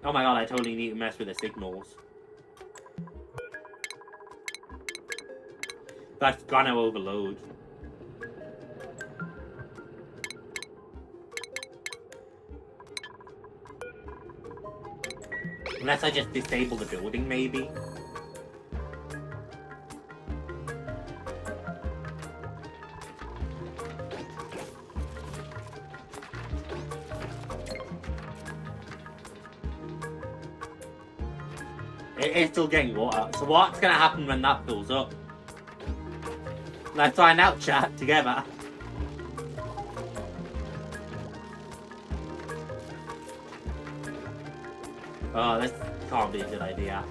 Oh my god, I totally need to mess with the signals. That's gonna overload. Unless I just disable the building, maybe. It is still getting water. So what's gonna happen when that fills up? Let's find out, chat, together. Oh, this can't be a good idea.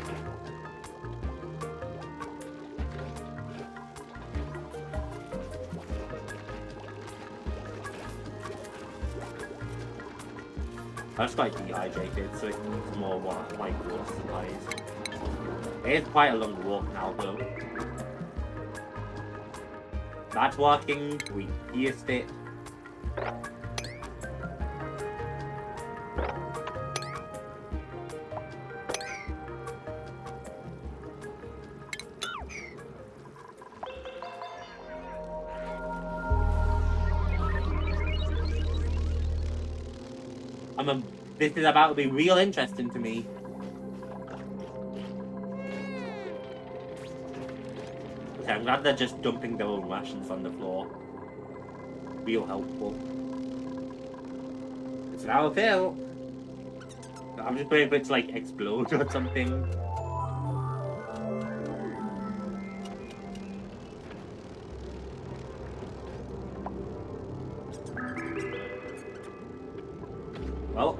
I just got dehydrated, so it needs more water, like water supplies. It is quite a long walk now, though. That's working. We pierced it. This is about to be real interesting to me. Okay, I'm glad they're just dumping their own rations on the floor. Real helpful. It's an hour fill. I'm just waiting for it to like explode or something. Well.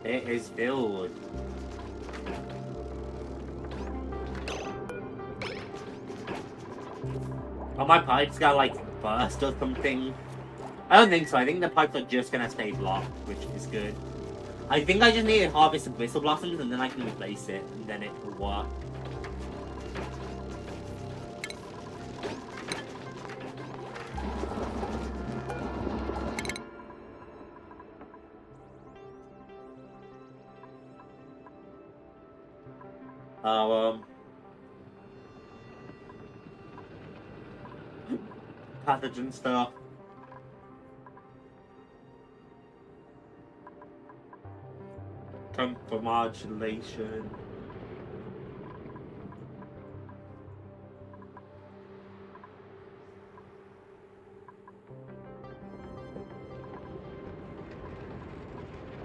It is filled. Oh, my pipes got like burst or something. I don't think so. I think the pipes are just gonna stay blocked, which is good. I think I just need to harvest some whistle blossoms and then I can replace it, and then it will work. Pathogen stuff. Temper modulation.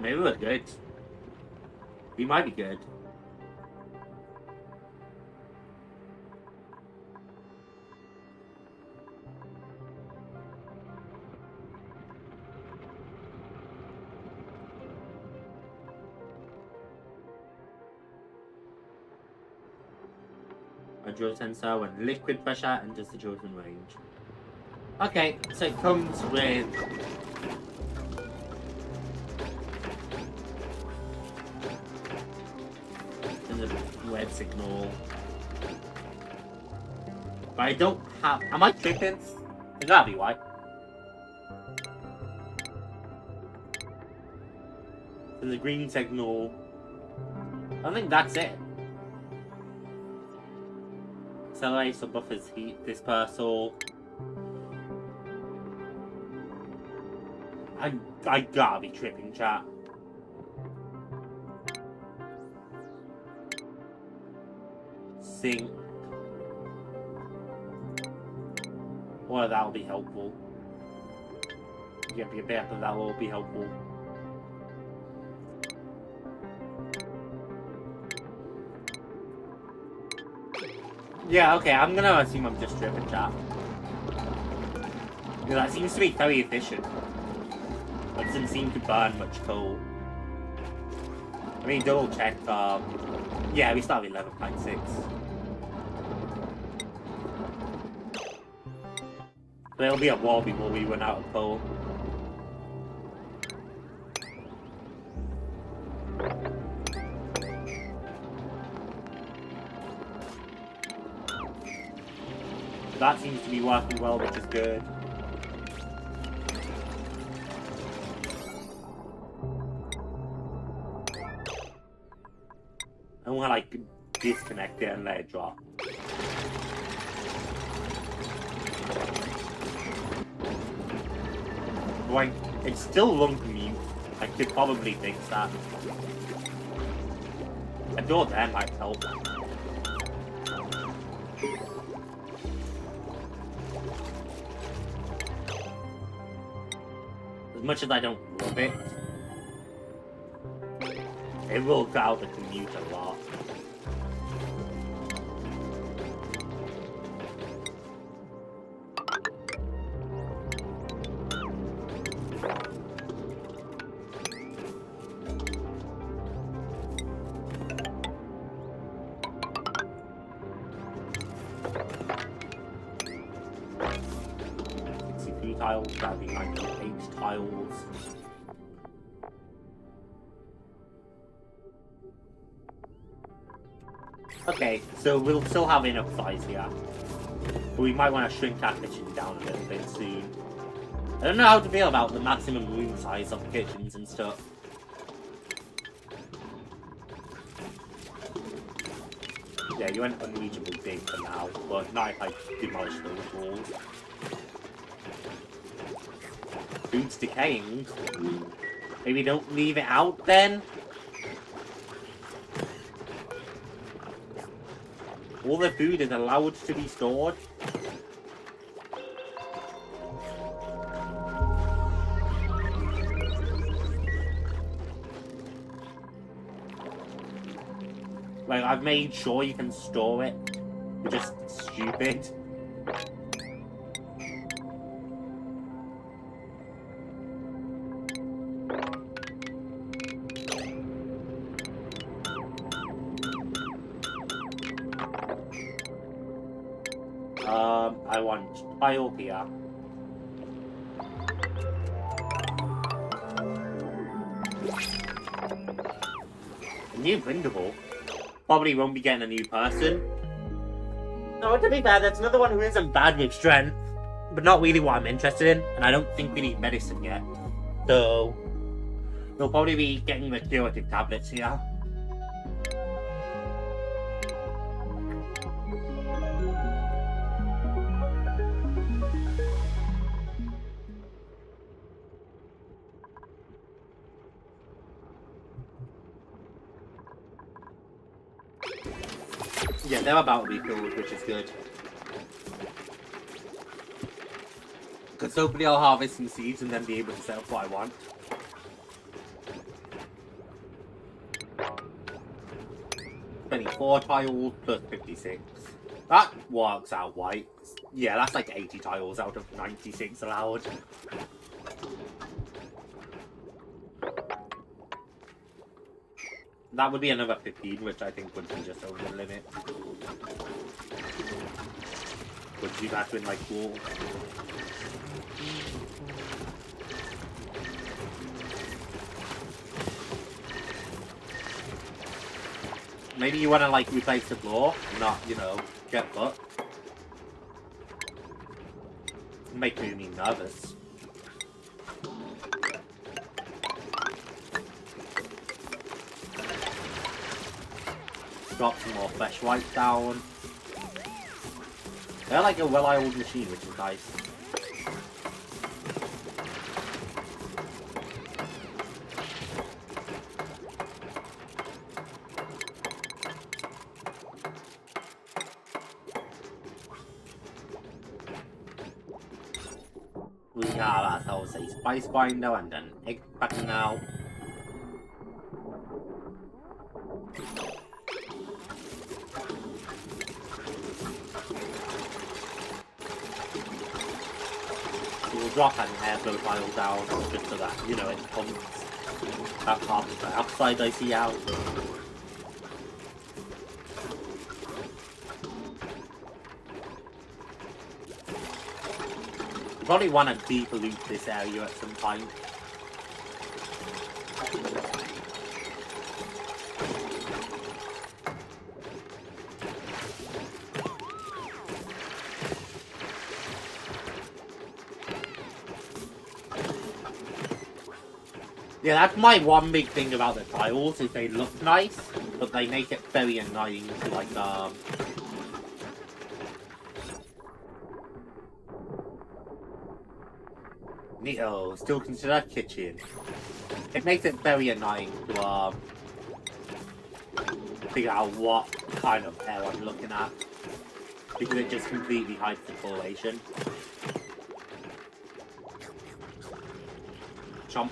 Maybe we're good. We might be good. Drill sensor when liquid pressure enters the chosen range. Okay, so it comes with the red signal. But I don't have. Am I tripping? It gotta be white. There's a green signal. I think that's it. Accelerates or buffers heat dispersal. I gotta be tripping, chat. Sync. Well, that'll be helpful. Yep, that will be helpful. Yeah, okay, I'm gonna assume I'm just tripping, chat. Yeah, that seems to be very efficient. It doesn't seem to burn much coal. I mean, double check, yeah, we start with 11.6. There'll be a wall before we run out of coal. That seems to be working well, which is good. I want to like disconnect it and let it drop. Like, it's still lung mute. I could probably fix that. A door there might help. As much as I don't love it, it will cut out the commute a lot. Tiles, that'd be 98 tiles. Okay, so we'll still have enough size here. But we might want to shrink our kitchen down a little bit soon. I don't know how to feel about the maximum room size of kitchens and stuff. Yeah, you went unreachable big for now, but not if I demolish those walls. Food's decaying. Maybe don't leave it out then? All the food is allowed to be stored. Like, I've made sure you can store it. You're just stupid. I want tile here. A new printable? Probably won't be getting a new person. No, to be fair, that's another one who isn't bad with strength, but not really what I'm interested in, and I don't think we need medicine yet. So, we'll probably be getting the curative tablets here. Yeah, they're about to be filled, which is good. Because hopefully I'll harvest some seeds and then be able to set up what I want. $24 tiles plus 56. That works out right. Yeah, that's like 80 tiles out of 96 allowed. That would be another 15, which I think would be just over the limit. Would be back in like wall. Maybe you want to like replace the floor, and not, you know, get fucked. Make me nervous. Drop some more flesh white down. They're like a well-oiled machine, which is nice. We have ourselves a spice grinder and an egg packer now. We'll drop an airflow file down just so that, you know, it pumps that carbon dioxide I see out. We probably want to depollute this area at some point. Yeah, that's my one big thing about the tiles, is they look nice, but they make it very annoying to, like, Neato, still consider kitchen. It makes it very annoying to, figure out what kind of hair I'm looking at, because it just completely hides the coloration. Chomp.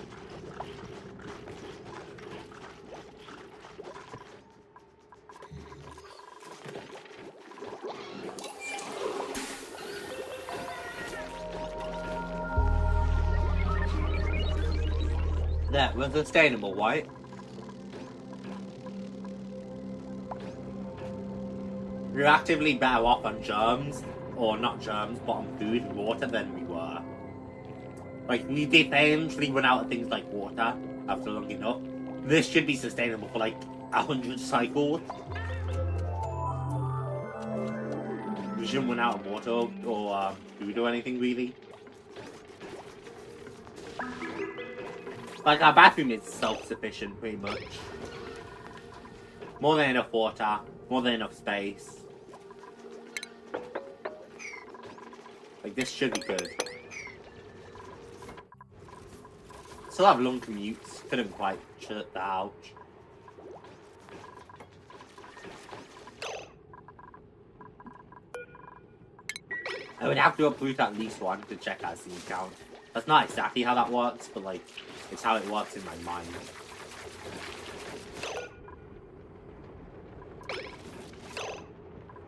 That was sustainable, right? We're actively better off on germs, or not germs, but on food and water than we were. Like, we did eventually run out of things like water after long enough. This should be sustainable for like 100 cycles. We shouldn't run out of water or food or anything really. Like, our bathroom is self-sufficient pretty much. More than enough water, more than enough space. Like, this should be good. Still have long commutes, couldn't quite shut that out. I would have to uproot at least one to check our seed count. That's not exactly how that works, but like, it's how it works in my mind.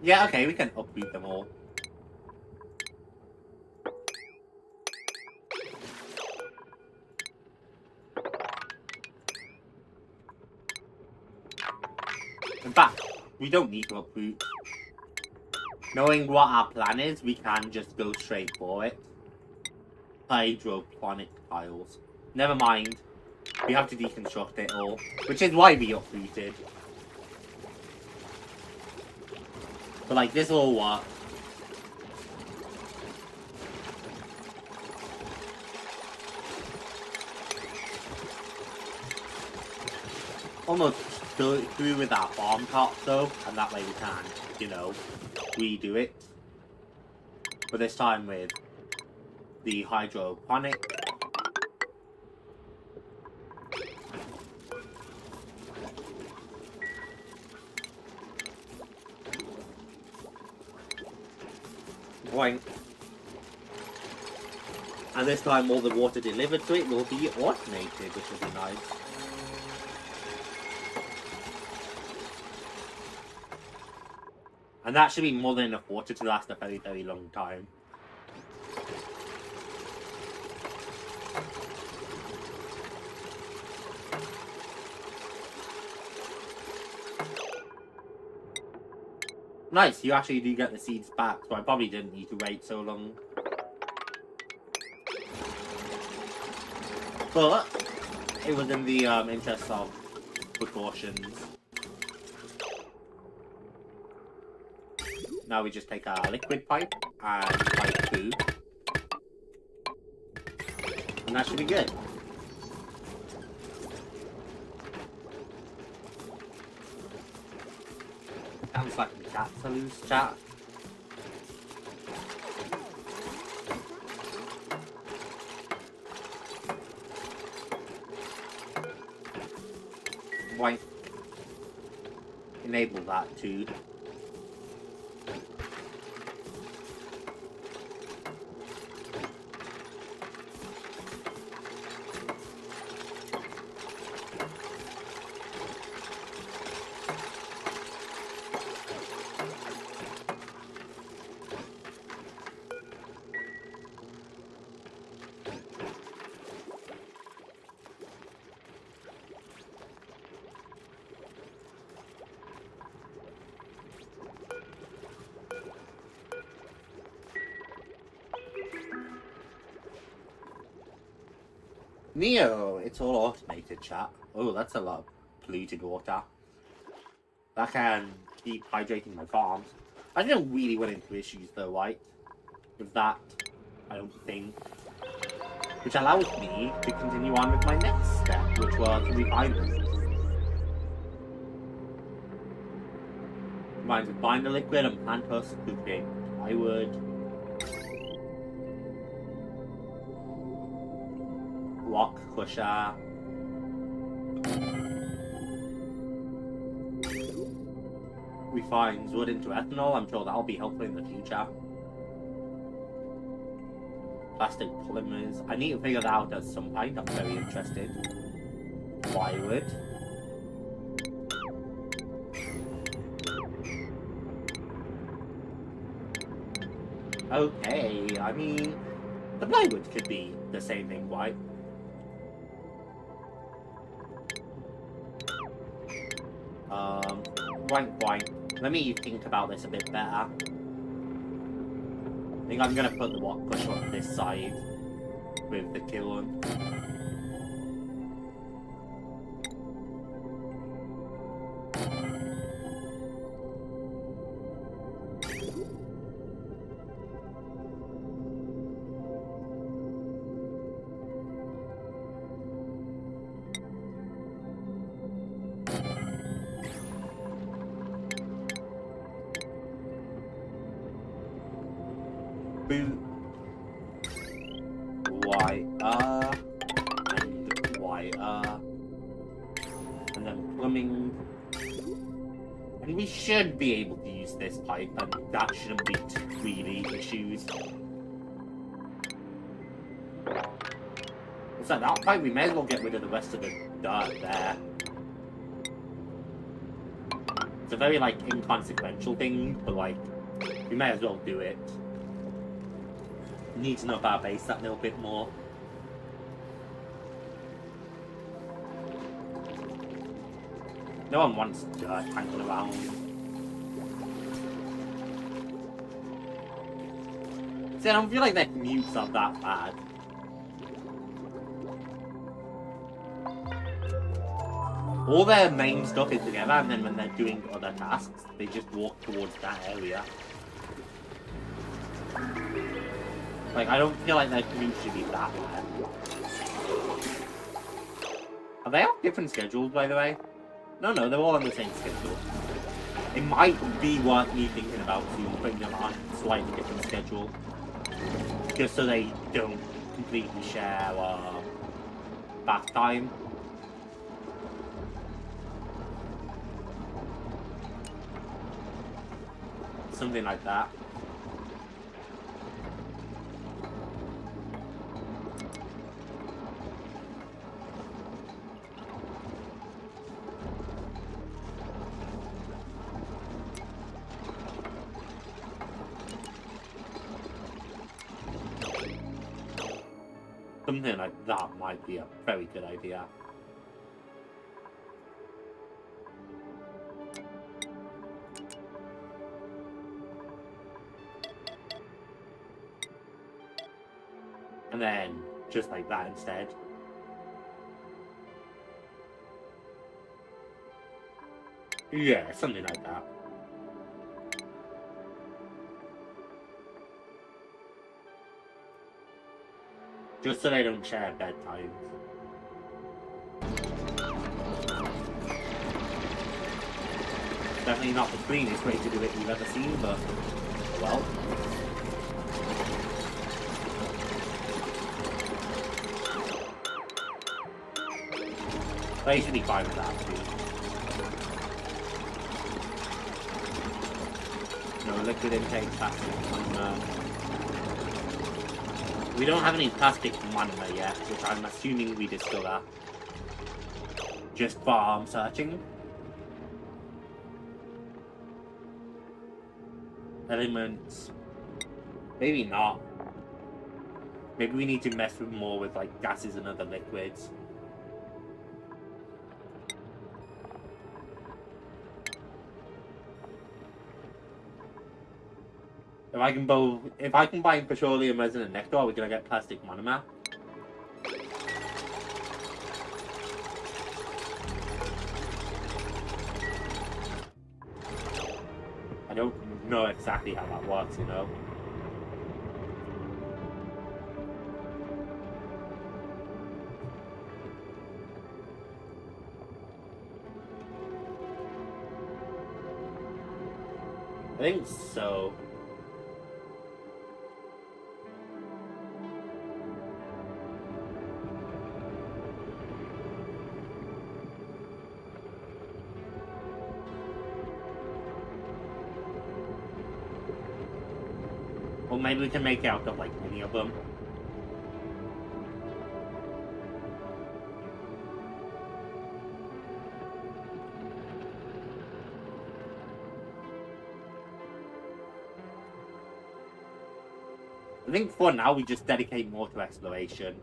Yeah, okay, we can uproot them all. In fact, we don't need to uproot. Knowing what our plan is, we can just go straight for it. Hydroponic tiles. Never mind. We have to deconstruct it all, which is why we uprooted. But like, this will work. Almost through with our farm top though, and that way we can, you know, redo it. But this time with the hydroponic. Boing. And this time all the water delivered to it will be automated, which will be nice. And that should be more than enough water to last a very, very long time. Nice, you actually do get the seeds back, so I probably didn't need to wait so long. But it was in the interest of precautions. Now we just take our liquid pipe and pipe through. And that should be good. Sounds like the cats are loose, chat. Why enable that too? Neo, it's all automated, chat. Oh, that's a lot of polluted water. That can keep hydrating my farms. I don't really run into issues though, right? With that, I don't think. which allows me to continue on with my next step, which was refinement. Combines with binder liquid and plant husk to create plywood. Rock crusher. Refines wood into ethanol. I'm sure that'll be helpful in the future. Plastic polymers. I need to figure that out at some point. I'm very interested. Plywood. Okay, I mean, the plywood could be the same thing, right? Right. Let me think about this a bit better. I think I'm gonna put the rock crusher on this side with the kiln. And then plumbing. And we should be able to use this pipe, and that shouldn't be really issues. So at that point, we may as well get rid of the rest of the dirt there. It's a very, like, inconsequential thing, but, like, we may as well do it. Need to know about our base that little bit more. No one wants dirt hanging around. See, I don't feel like their commutes are that bad. All their main stuff is together, and then when they're doing other tasks, they just walk towards that area. Like, I don't feel like their commute should be that bad. Are they on different schedules, by the way? No, they're all on the same schedule. It might be worth me thinking about putting them on a slightly different schedule. Just so they don't completely share bath time. Something like that. Something like that might be a very good idea. And then, just like that instead. Yeah, something like that. Just so they don't share bedtime. Definitely not the cleanest way to do it you've ever seen, but, well. They should be fine with that, too. No liquid intake, plastic monomer. We don't have any plastic monomer yet, which I'm assuming we discover. Just farm searching. Elements. Maybe not. Maybe we need to mess with more with like gases and other liquids. If I can buy petroleum resonant nectar, are we gonna get plastic monomer? I don't know exactly how that works, you know. I think so. Or maybe we can make it out of like any of them. I think for now we just dedicate more to exploration.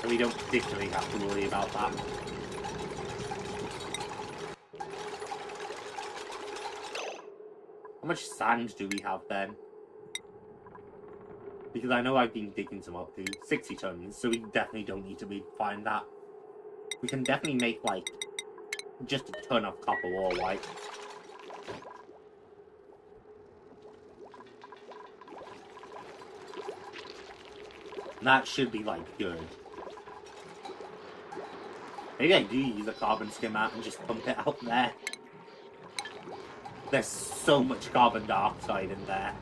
So we don't particularly have to worry about that. How much sand do we have then? Because I know I've been digging some up to 60 tons, so we definitely don't need to refine that. We can definitely make like just a ton of copper ore, right? That should be like good. Maybe I do use a carbon skimmer and just pump it out there. There's so much carbon dioxide in there.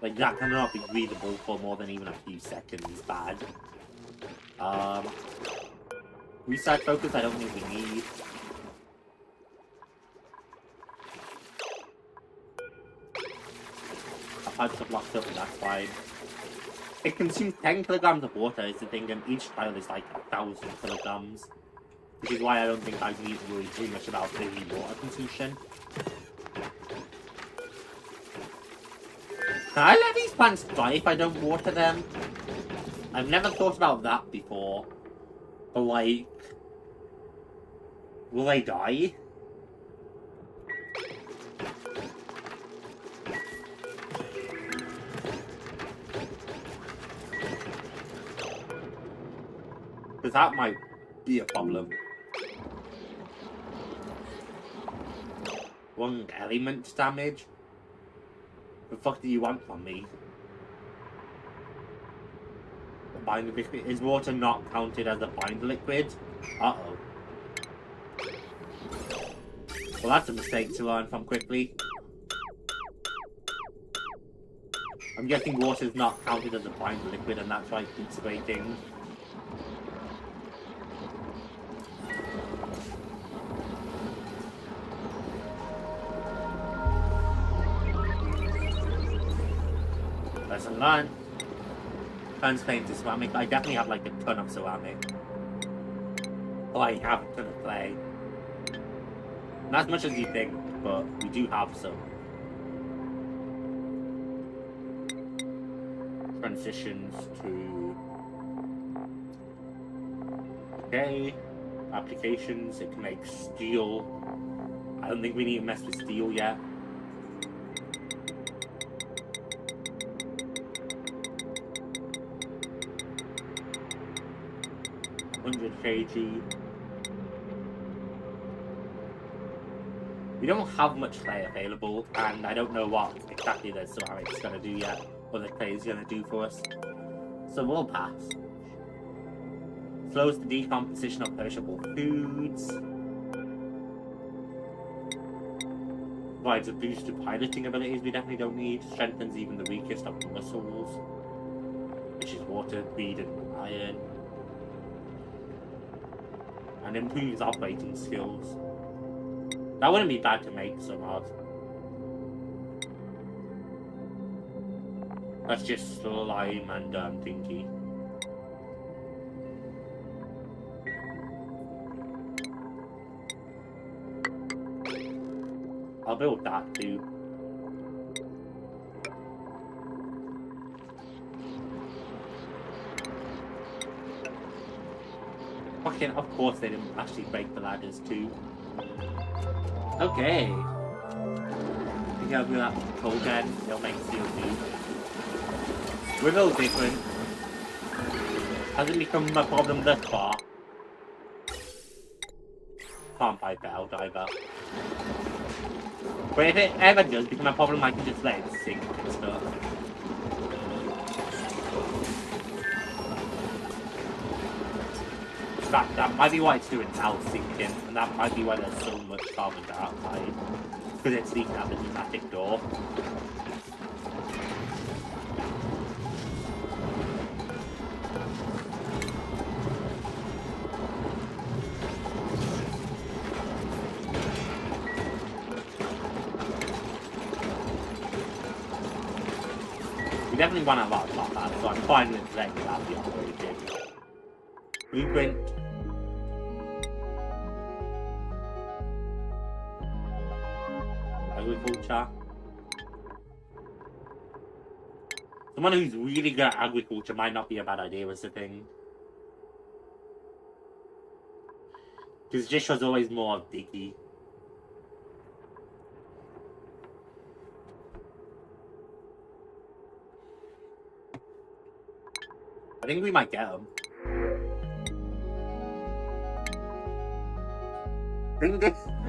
Like that cannot be breathable for more than even a few seconds. Bad. Research focus I don't think we need. I've had some locked up and that's fine. It consumes 10 kilograms of water is the thing, and each tile is like 1,000 kilograms. Which is why I don't think I need to worry too much about the water consumption. Can I let these plants die if I don't water them? I've never thought about that before. But like... will they die? Because that might be a problem. One element damage? The fuck do you want from me? The binder liquid? Is water not counted as a binder liquid? Uh-oh. Well, that's a mistake to learn from quickly. I'm guessing water's not counted as a binder liquid and that's why it keeps waiting. Lesson learned. Turns clay into ceramic. I definitely have like a ton of ceramic. Oh, I have a ton of clay. Not as much as you think, but we do have some. Transitions to... okay. Applications. It can make steel. I don't think we need to mess with steel yet. 100 kg. We don't have much clay available, and I don't know what exactly the ceramic's gonna do yet, or the clay is gonna do for us. So we'll pass. Slows the decomposition of perishable foods. Provides a boost to piloting abilities we definitely don't need. Strengthens even the weakest of the muscles, which is water, greed, and iron. And improves operating skills. That wouldn't be bad to make some of. That's just slime and Dinky. I'll build that too. Fucking, of course they didn't actually break the ladders too. Okay. I think I'll do that coal gen, it'll make CO2. We're a little different. Hasn't become a problem thus far. Can't pipe it out either. But if it ever does become a problem, I can just let it sink and stuff. fact, that might be why it's doing now, sinking, and that might be why there's so much carbon dioxide. Because it's leaking out the pneumatic door. We definitely run out of lot of that, so I'm fine with letting that be operated. Blueprint. Agriculture. Someone who's really good at agriculture might not be a bad idea, is the thing. Because Jish was always more of Dicky. I think we might get him.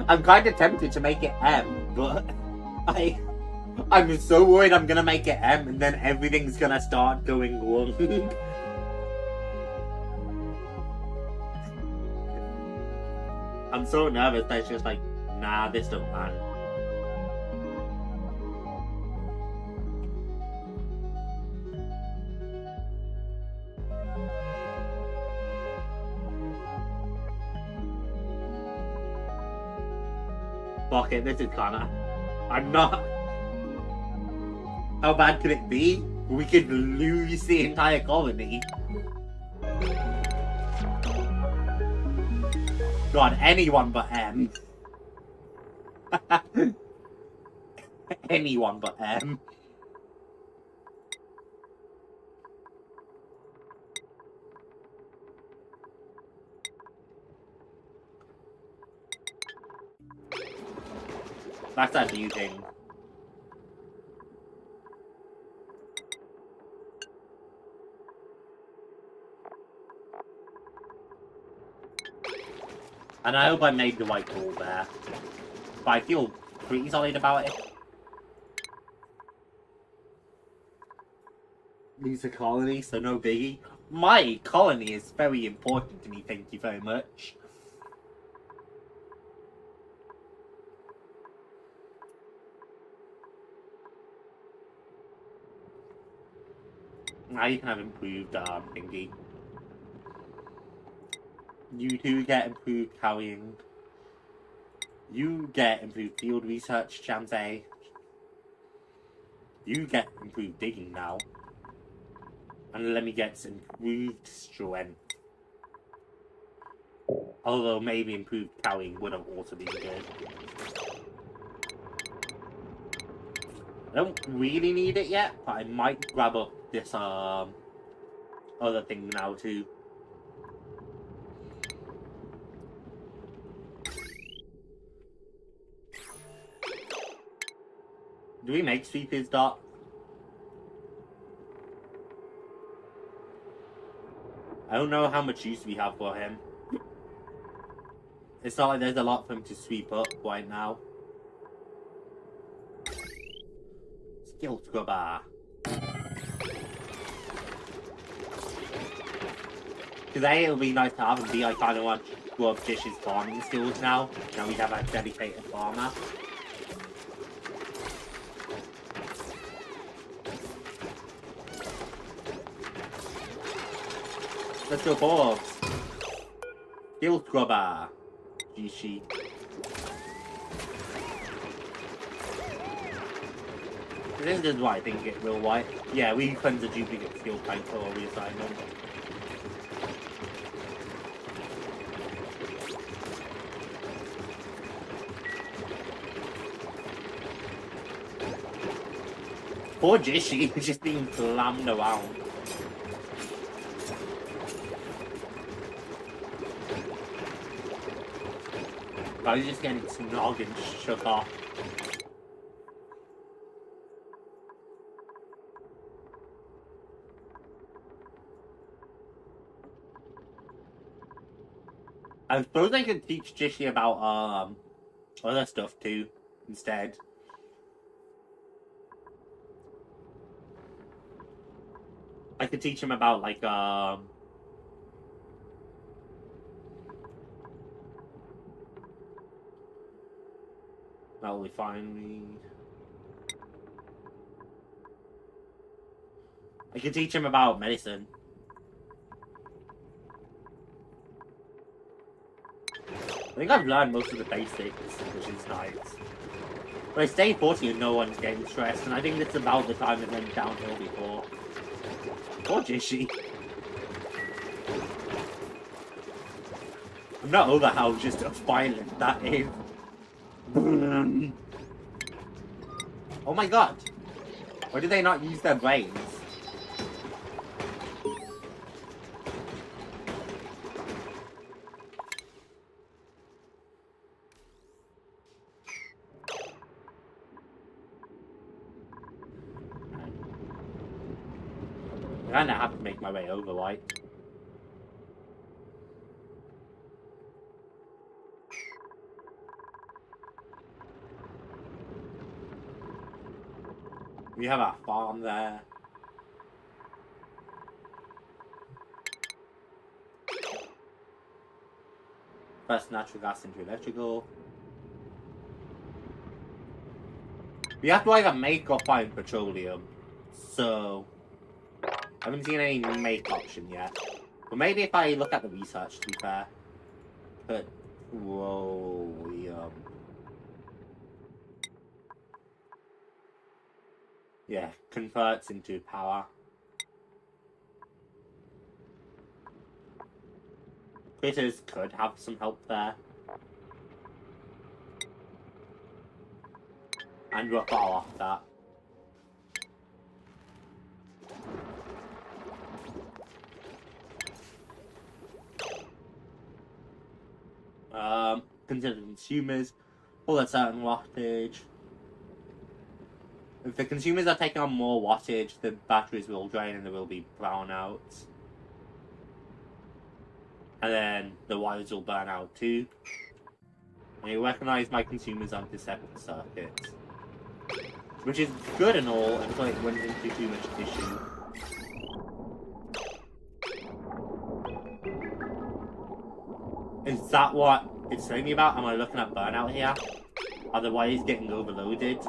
I'm kind of tempted to make it M, but I'm so worried I'm gonna make it M and then everything's gonna start going wrong. I'm so nervous that it's just like, nah, this don't land. Fuck it, this is kinda... I'm not... How bad could it be? We could lose the entire colony. God, anyone but M. Anyone but M. That's a new thing. And I hope I made the right call there. But I feel pretty solid about it. Lose a colony, so no biggie. My colony is very important to me, thank you very much. Now you can have improved thingy. You two get improved carrying. You get improved field research, JAMZY. You get improved digging now. And let me get some improved strength. Although maybe improved carrying would have also been good. I don't really need it yet, but I might grab up this other thing now too. Do we make Sweeper's Dot? I don't know how much use we have for him. It's not like there's a lot for him to sweep up right now. Skill Scrubber. Because A, it'll be nice to have, and B, I kind of want to go up Dish's farming skills now. Now we have a dedicated farmer. Let's go, Forbes. Skill Scrubber. G-Sheet. This is what I think it will, right? Yeah, we cleanse the duplicate skill type for reassignment. Poor Jishi is just being slammed around. I was just getting snog and shook off. I suppose I could teach Jishi about other stuff too, instead. I could teach him about like metal refinery. I could teach him about medicine. I think I've learned most of the basics, which is nice. But I stay 40 and no one's getting stressed, and I think it's about the time it went downhill before. Poor Jishi. I'm not over how just violent that is. Oh my god! Why did they not use their brains? I kinda have to make my way over, right? We have our farm there. First natural gas into electrical. We have to either make or find petroleum. So I haven't seen any make option yet. But maybe if I look at the research, to be fair. But yeah, converts into power. Critters could have some help there. And we're far off that. Consider consumers, all at certain wattage. If the consumers are taking on more wattage, the batteries will drain and there will be brownouts. And then the wires will burn out too. And you recognize my consumers onto separate circuits. Which is good and all until it went into too much tissue. Is that what it's telling me about? Am I looking at burnout here? Are the wires getting overloaded?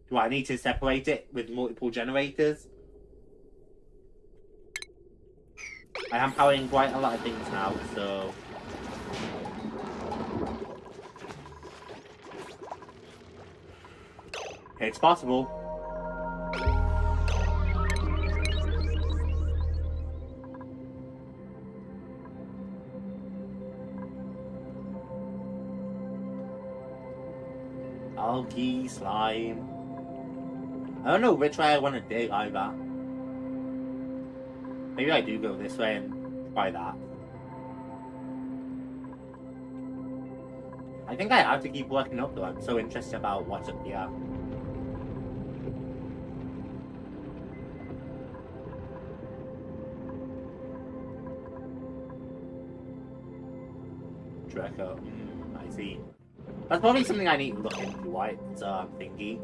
Do I need to separate it with multiple generators? I am powering quite a lot of things now, so... it's possible. Algae, slime. I don't know which way I want to dig either. Maybe I do go this way and try that. I think I have to keep working up though. I'm so interested about what's up here. Draco. I see. That's probably something I need to look into, right? So I'm thinking.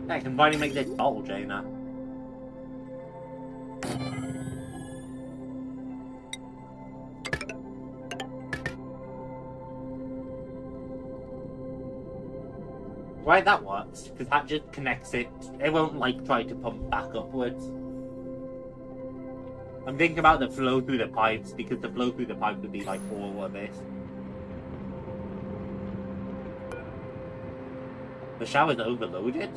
I can finally make this bottle drainer. Right, that works, because that just connects it. It won't, like, try to pump back upwards. I'm thinking about the flow through the pipes, because the flow through the pipe would be, like, all of this. The shower's overloaded?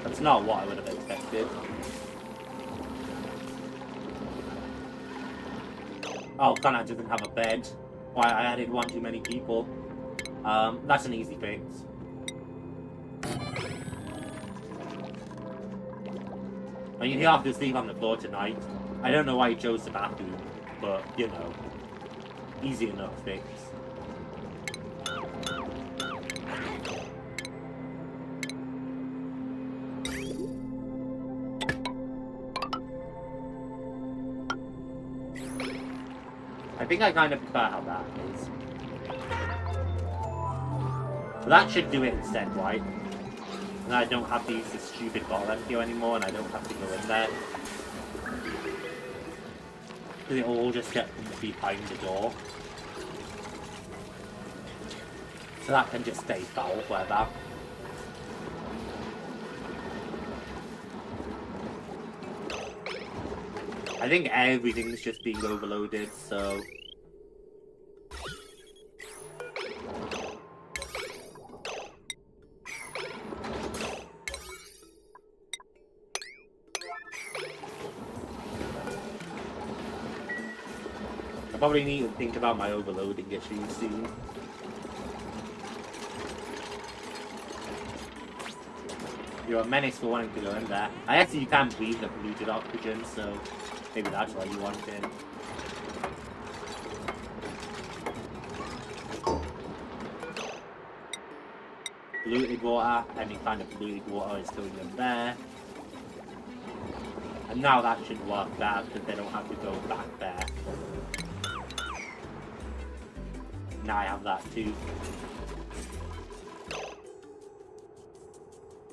That's not what I would have expected. Oh, Connor doesn't have a bed. Why, I added one too many people. That's an easy fix. I mean, he'll have to sleep on the floor tonight. I don't know why he chose the bathroom, but, you know, easy enough fix. I think I kind of prefer how that is. But that should do it instead, right? And I don't have to use this stupid bottle empty anymore, and I don't have to go in there. Because it all just gets behind the door. So that can just stay foul forever. I think everything's just being overloaded, so... I probably need to think about my overloading issues soon. You're a menace for wanting to go in there. I guess you can't breathe the polluted oxygen, so maybe that's why you want it. Polluted water, any kind of polluted water is going in there. And now that should work better because they don't have to go back there. Now I have that too.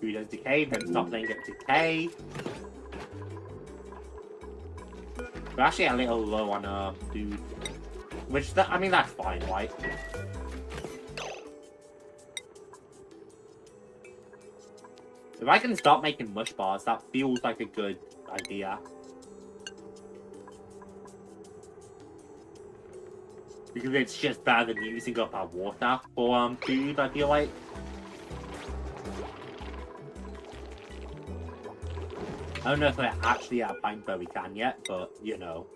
Food has decayed, then stop letting it decay. We're actually a little low on food. Which, I mean, that's fine, right? If I can start making mush bars, that feels like a good idea. Because it's just better than using up our water for food, I feel like. I don't know if we're actually at a point where we can yet, but, you know.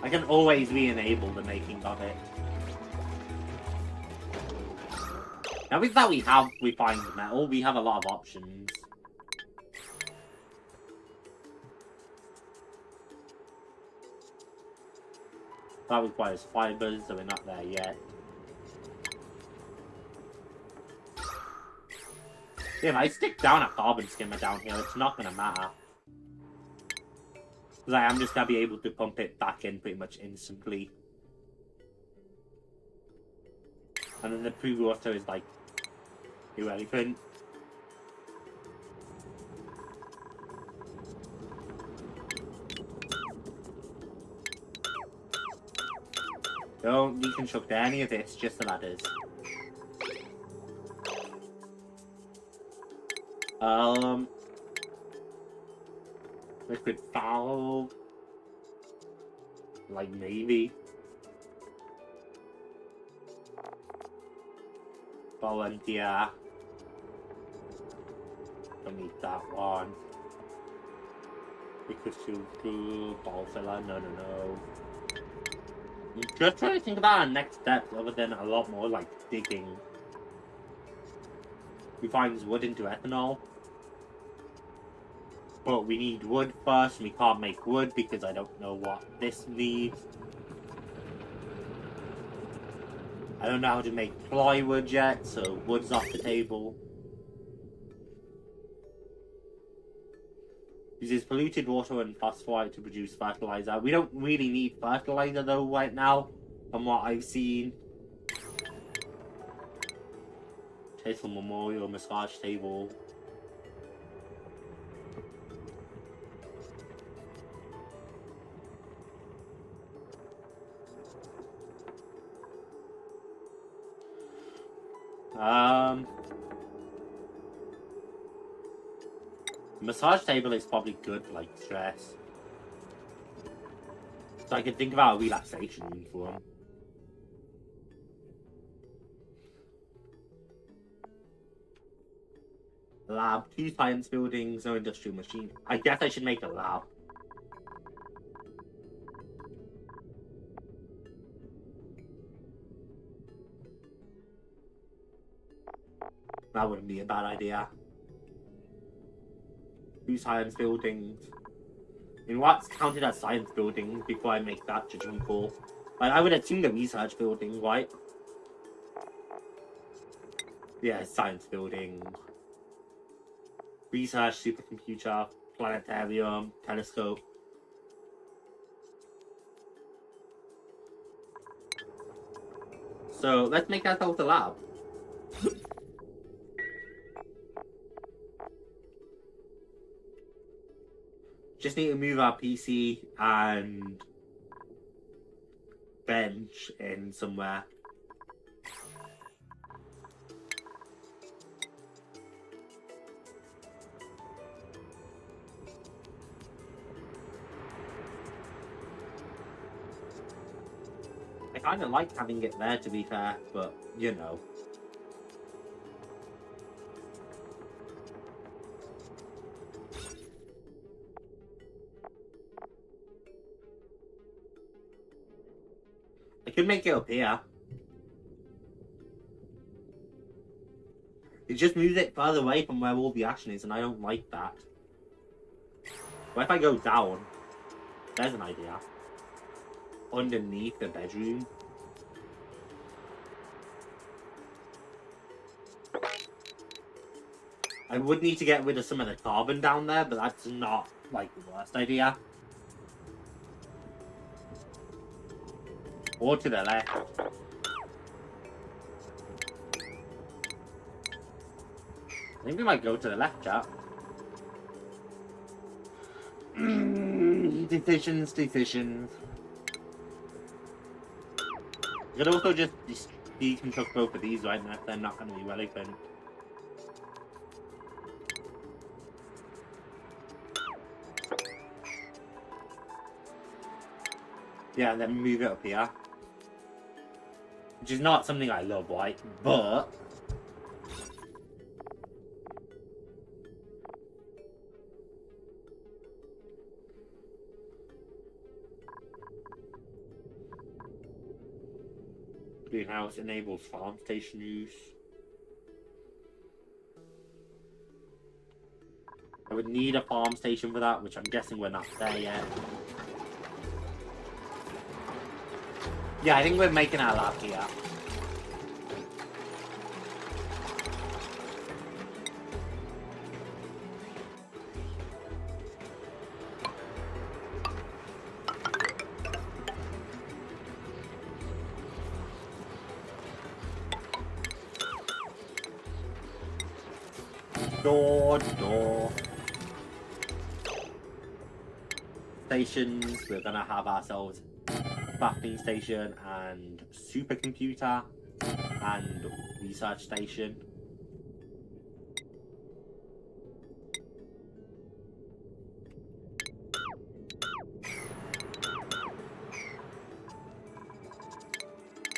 I can always re-enable the making of it. Now with that we have refined metal, we have a lot of options. That requires fibers, so we're not there yet. Yeah, if I stick down a carbon skimmer down here, it's not going to matter. Because I am just going to be able to pump it back in pretty much instantly. And then the pre-water is like irrelevant. Don't deconstruct any of this, just the ladders. Liquid foul. Like, maybe. Volunteer. Don't need that one. Liquid sugar, ball filler, no. I'm just trying to think about our next steps other than a lot more, like, digging. We find wood into ethanol. But we need wood first, and we can't make wood because I don't know what this needs. I don't know how to make plywood yet, so wood's off the table. Uses polluted water and phosphorite to produce fertilizer. We don't really need fertilizer though right now, from what I've seen. Tasteful memorial massage table. Massage table is probably good for, like, stress. So I can think about a relaxation room for them. Lab, 2 science buildings, no industrial machine. I guess I should make a lab. That wouldn't be a bad idea. 2 science buildings. I mean, what's counted as science building before I make that judgment call? Like, I would assume the research building, right? Yeah, science building. Research supercomputer. planetarium, telescope. So let's make ourselves a lab. Just need to move our PC and bench in somewhere. I kind of like having it there, to be fair, but you know. I could make it up here. It just moves it further away from where all the action is, and I don't like that. What if I go down? There's an idea. Underneath the bedroom. I would need to get rid of some of the carbon down there, but that's not, like, the worst idea. Or to the left. I think we might go to the left, chat. Decisions. You could also just deconstruct both of these right now if they're not going to be relevant. Yeah, and then move it up here. Which is not something I love, right? But greenhouse enables farm station use. I would need a farm station for that, which I'm guessing we're not there yet. Yeah, I think we're making our lab here. Door. Stations, we're gonna have ourselves crafting station and supercomputer and research station.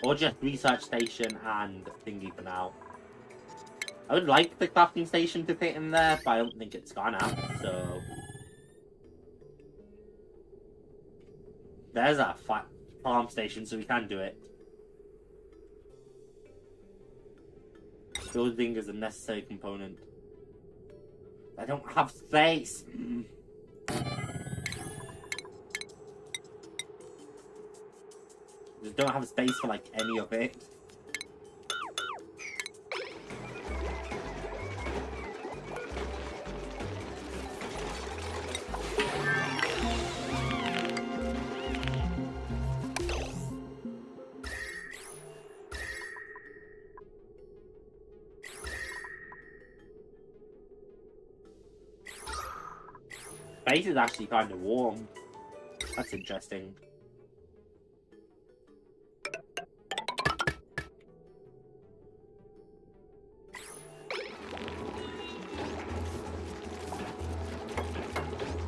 Or just research station and thingy for now. I would like the crafting station to fit in there, but I don't think it's gonna, so... There's our farm station, so we can do it. Building is a necessary component. I don't have space! Just don't have space for, like, any of it. Space is actually kind of warm. That's interesting.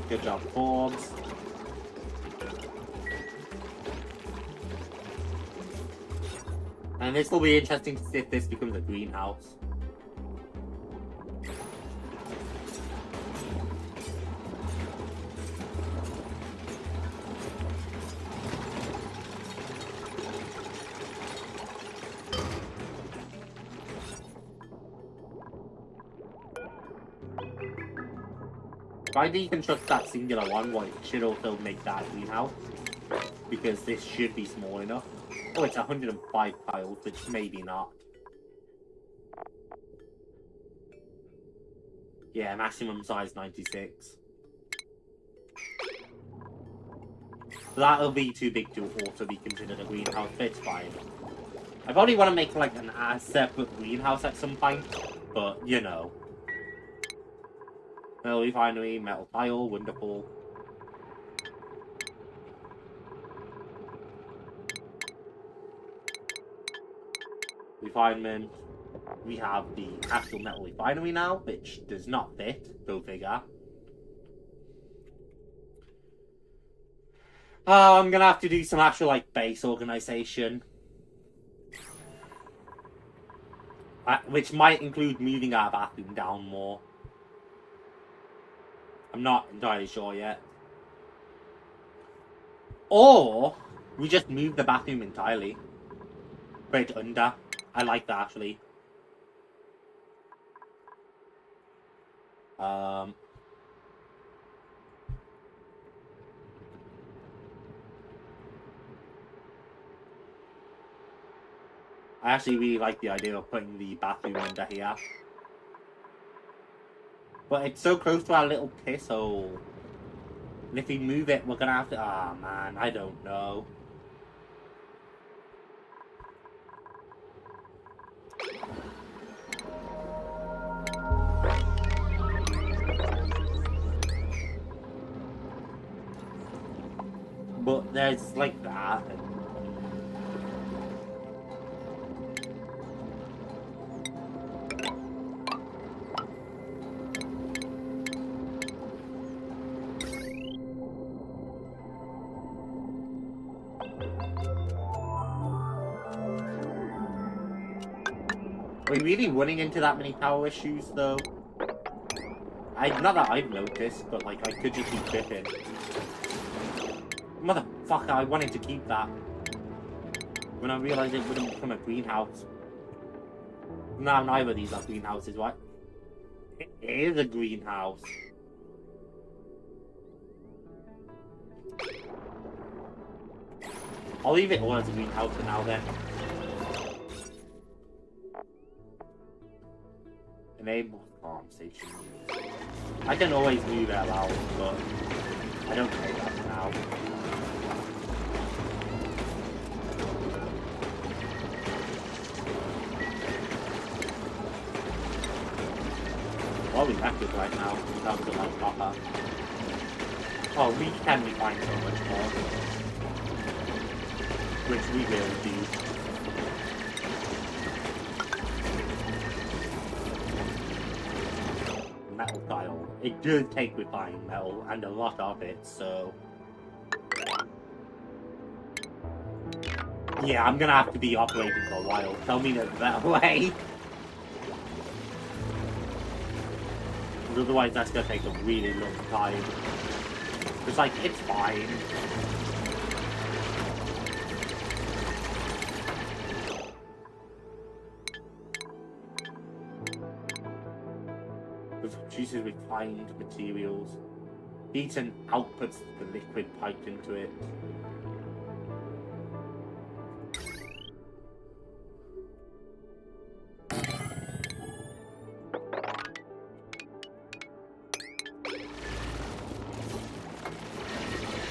Good job, Forbes. And this will be interesting to see if this becomes a greenhouse. If I deconstruct that singular one, well, it should also make that a greenhouse. Because this should be small enough. Oh, it's 105 tiles, which maybe not. Yeah, maximum size 96. So that'll be too big to also be considered a greenhouse, but it's fine. I probably want to make like an separate greenhouse at some point, but you know. Metal refinery, metal tile, wonderful. Refinement. We have the actual metal refinery now, which does not fit, go figure. I'm gonna have to do some actual like base organization. Which might include moving our bathroom down more. I'm not entirely sure yet. Or we just move the bathroom entirely. Put it under. I like that actually. I actually really like the idea of putting the bathroom under here. But it's so close to our little piss hole. And if we move it, we're gonna have to... Ah, oh, man, I don't know. But there's like that. Are we really running into that many power issues though? Not that I've noticed, but like I could just be tripping. Motherfucker, I wanted to keep that. When I realised it wouldn't become a greenhouse. No, neither of these are greenhouses, right? It is a greenhouse. I'll leave it all as a greenhouse for now then. Enable farm station. I can always move it out, but I don't know that for now. What are we left with right now? We have to like copper. Oh, we can refine so much more. Which we will do. Metal tile. It does take refined metal, and a lot of it, so... Yeah, I'm gonna have to be operating for a while. Tell me there's a better way. Otherwise that's gonna take a really long time. It's like, it's fine. Produces refined materials. Heats and outputs the liquid piped into it.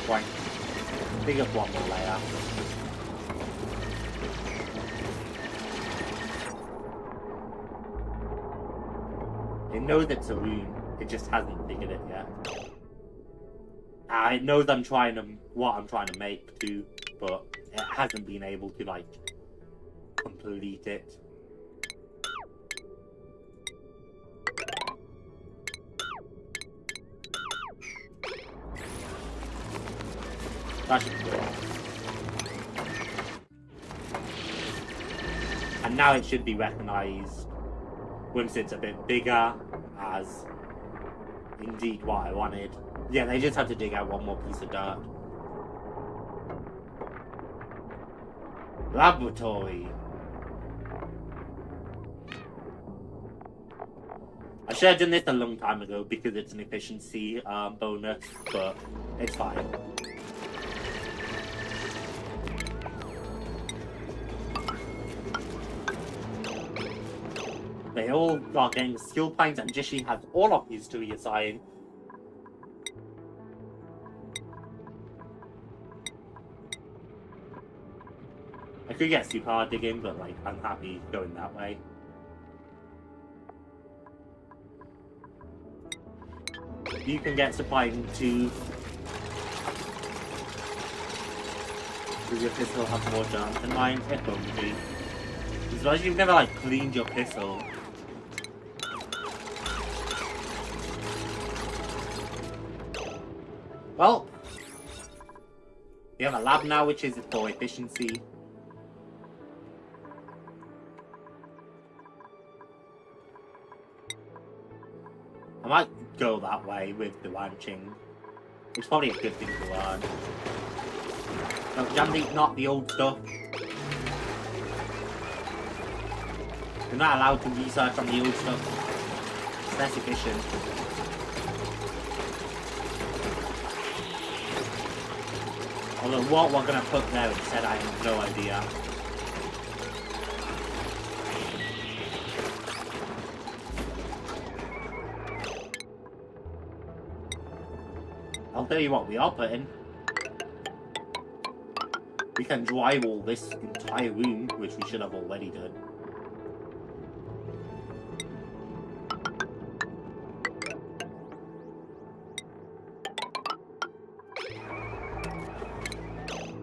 Right. Dig up one more layer. It knows it's a room, it just hasn't figured it yet. It knows what I'm trying to make too, but it hasn't been able to like complete it. That should be good. And now it should be recognized once it's a bit bigger as indeed what I wanted. Yeah, they just have to dig out one more piece of dirt. Laboratory. I should have done this a long time ago because it's an efficiency bonus, but it's fine. They all are getting skill points, and Jishi has all of these to reassign. I could get super hard digging, but like I'm happy going that way. You can get supplying too. Does your pistol have more jump than mine? It won't be. As long as you've never like cleaned your pistol. Well, we have a lab now, which is for efficiency. I might go that way with the ranching. It's probably a good thing to learn. No, JAMZY, not the old stuff. You're not allowed to research on the old stuff. It's less efficient. Although what we're gonna put there instead, I have no idea. I'll tell you what we are putting. We can drywall this entire room, which we should have already done.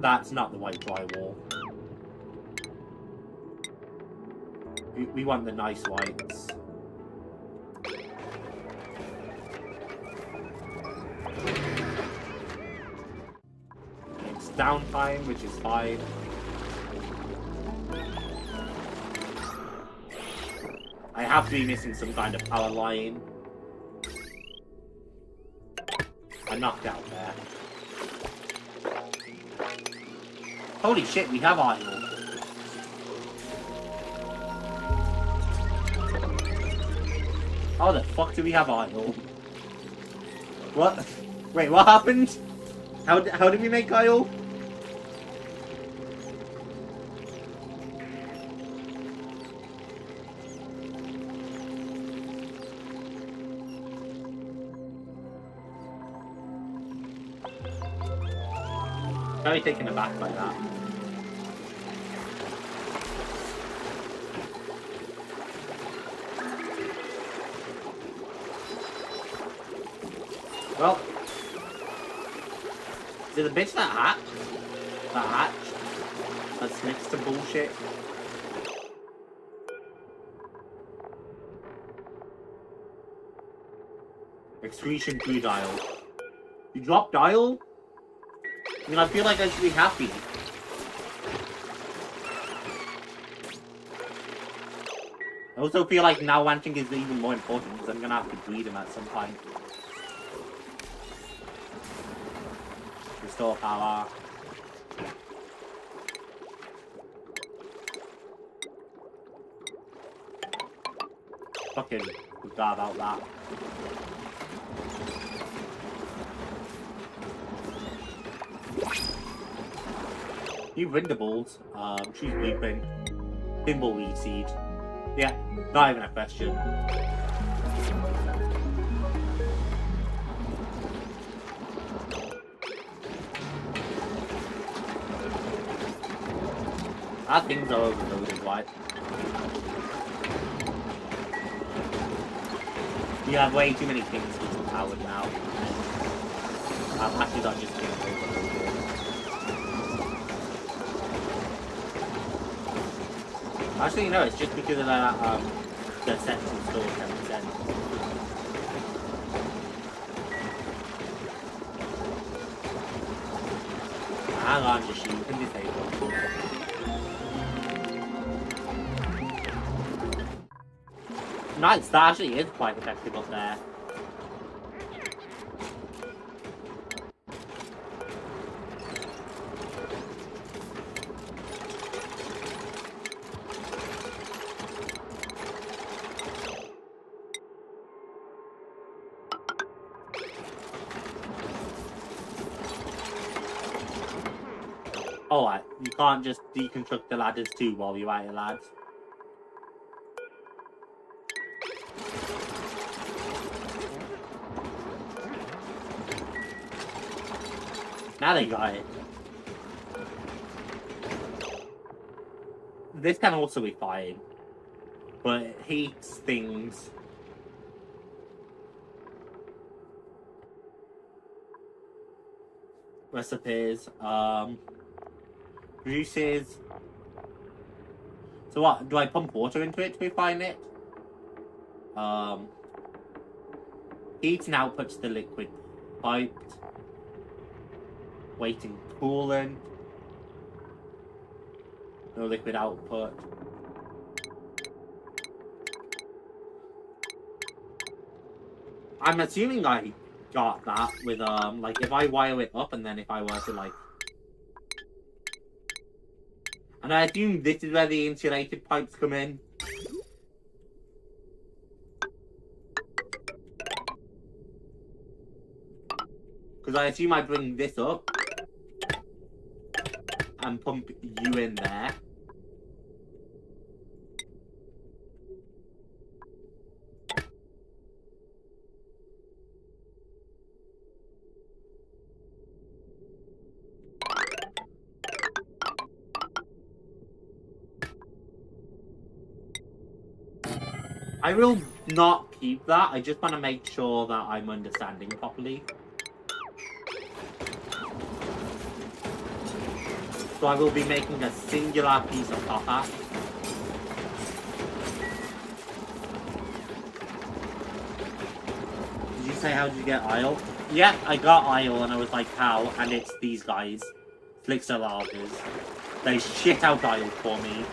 That's not the white drywall. We want the nice whites. It's downtime, which is fine. I have to be missing some kind of power line. I knocked out there. Holy shit, we have iron. How the fuck do we have iron? What? Wait, what happened? How did we make iron? Very taken aback by that. Well, is it the bitch that hatch? That hatch? That's next to bullshit. Excretion through dial. You dropped dial? I mean, I feel like I should be happy. I also feel like now ranching is even more important because I'm gonna have to breed him at some point. Restore power. Fucking forgot about that. You Rindables, she's weeping. Thimbleweed seed. Yeah, not even a question. Our things are overloaded, right? You have way too many things which are powered now. Actually, not just things overloaded. Actually, no, it's just because of that, the section store 10%. Hang on, just you can disable. Nice, that actually is quite effective up there. Alright, you can't just deconstruct the ladders too while you're at it, lads. Now they got it. This can also be fine, but it heats things. Recipes, produces. So what, do I pump water into it to refine it? Heats and outputs the liquid piped. Waiting coolant. No liquid output. I'm assuming I got that with, like, if I wire it up and then if I were to, like... And I assume this is where the insulated pipes come in. Because I assume I bring this up and pump you in there. I will not keep that. I just want to make sure that I'm understanding properly. So I will be making a singular piece of copper. Did you say how did you get Isle? Yeah, I got Isle and I was like, how? And it's these guys. Flixer Larvas. They shit out Isle for me.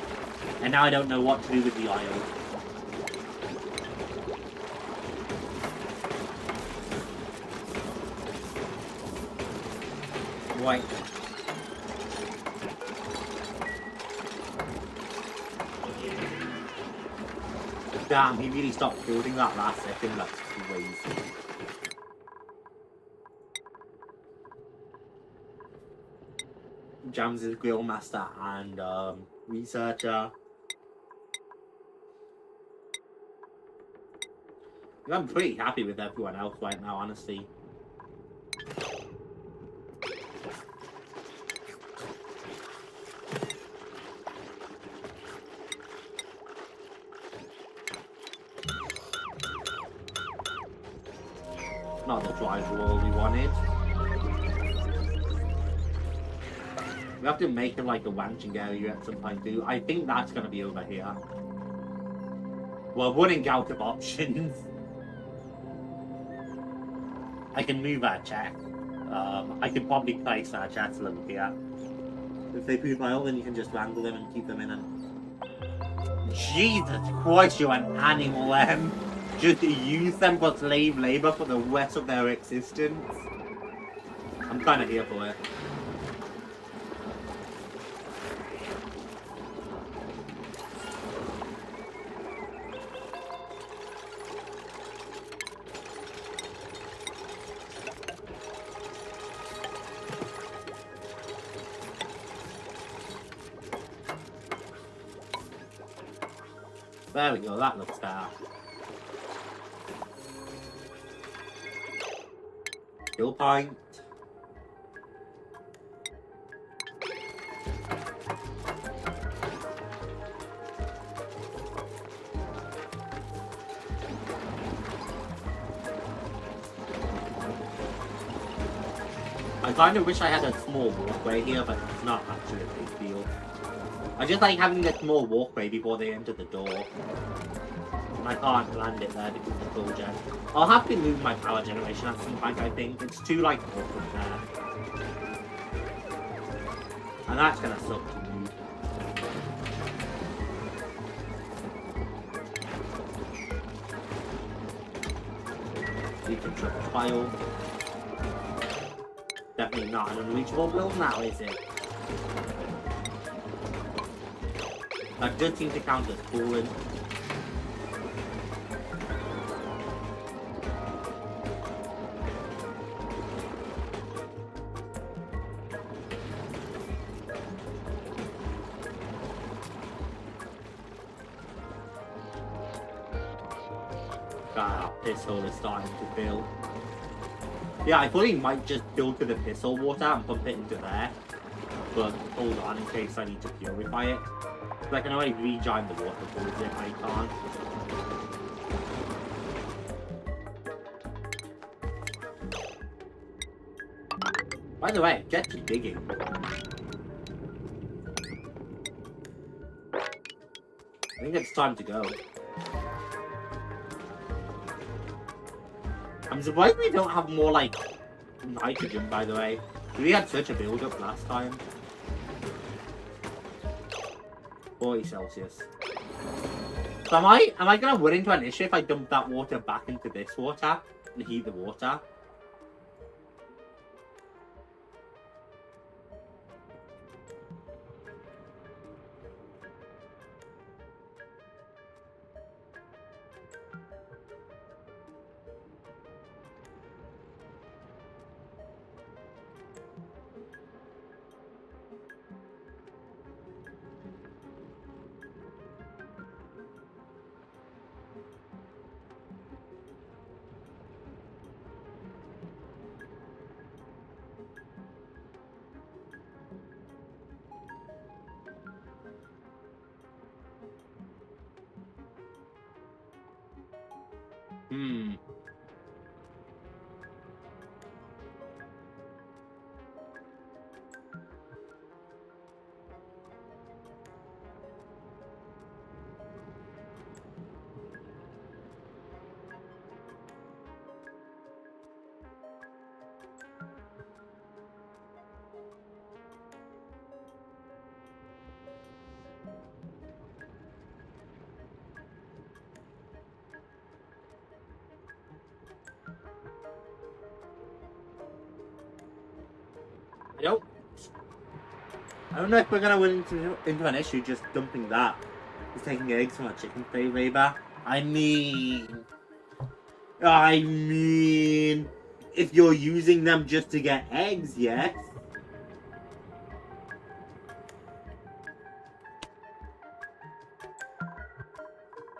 And now I don't know what to do with the Isle. Right. Damn, he really stopped building that last second, that's crazy. JAMZY's grill master and researcher. I'm pretty happy with everyone else right now, honestly. Not the drive wall we wanted. We have to make it like a ranching area at some point too. I think that's going to be over here. We're running out of options. I can move our chat. I could probably place our chats a little here. If they poop out, then you can just wrangle them and keep them in and... Jesus Christ, you're an animal, Em! Just use them for slave labor for the rest of their existence. I'm kind of here for it. There we go, that looks better. Kill point. I kind of wish I had a small walkway here, but it's not actually a big deal. I just like having a small walkway before they enter the door. And I can't land it there because of the full gen. I'll have to move my power generation at some point, I think. It's too, like, awkward there. And that's gonna suck to move. Deconstruct file. Definitely not an unreachable build now, is it? That does seem to count as coolant. This hole is starting to fill. Yeah, I thought he might just filter the pistol water and pump it into there. But hold on in case I need to purify it. I can only rejoin the waterfalls if I can't. By the way, get to digging. I think it's time to go. I'm surprised we don't have more, like, nitrogen, by the way. We had such a build-up last time. 40 Celsius. So am I gonna win into an issue if I dump that water back into this water and heat the water? I don't know if we're gonna win into an issue just dumping that. Just taking eggs from a chicken flavor. I mean, if you're using them just to get eggs, yes.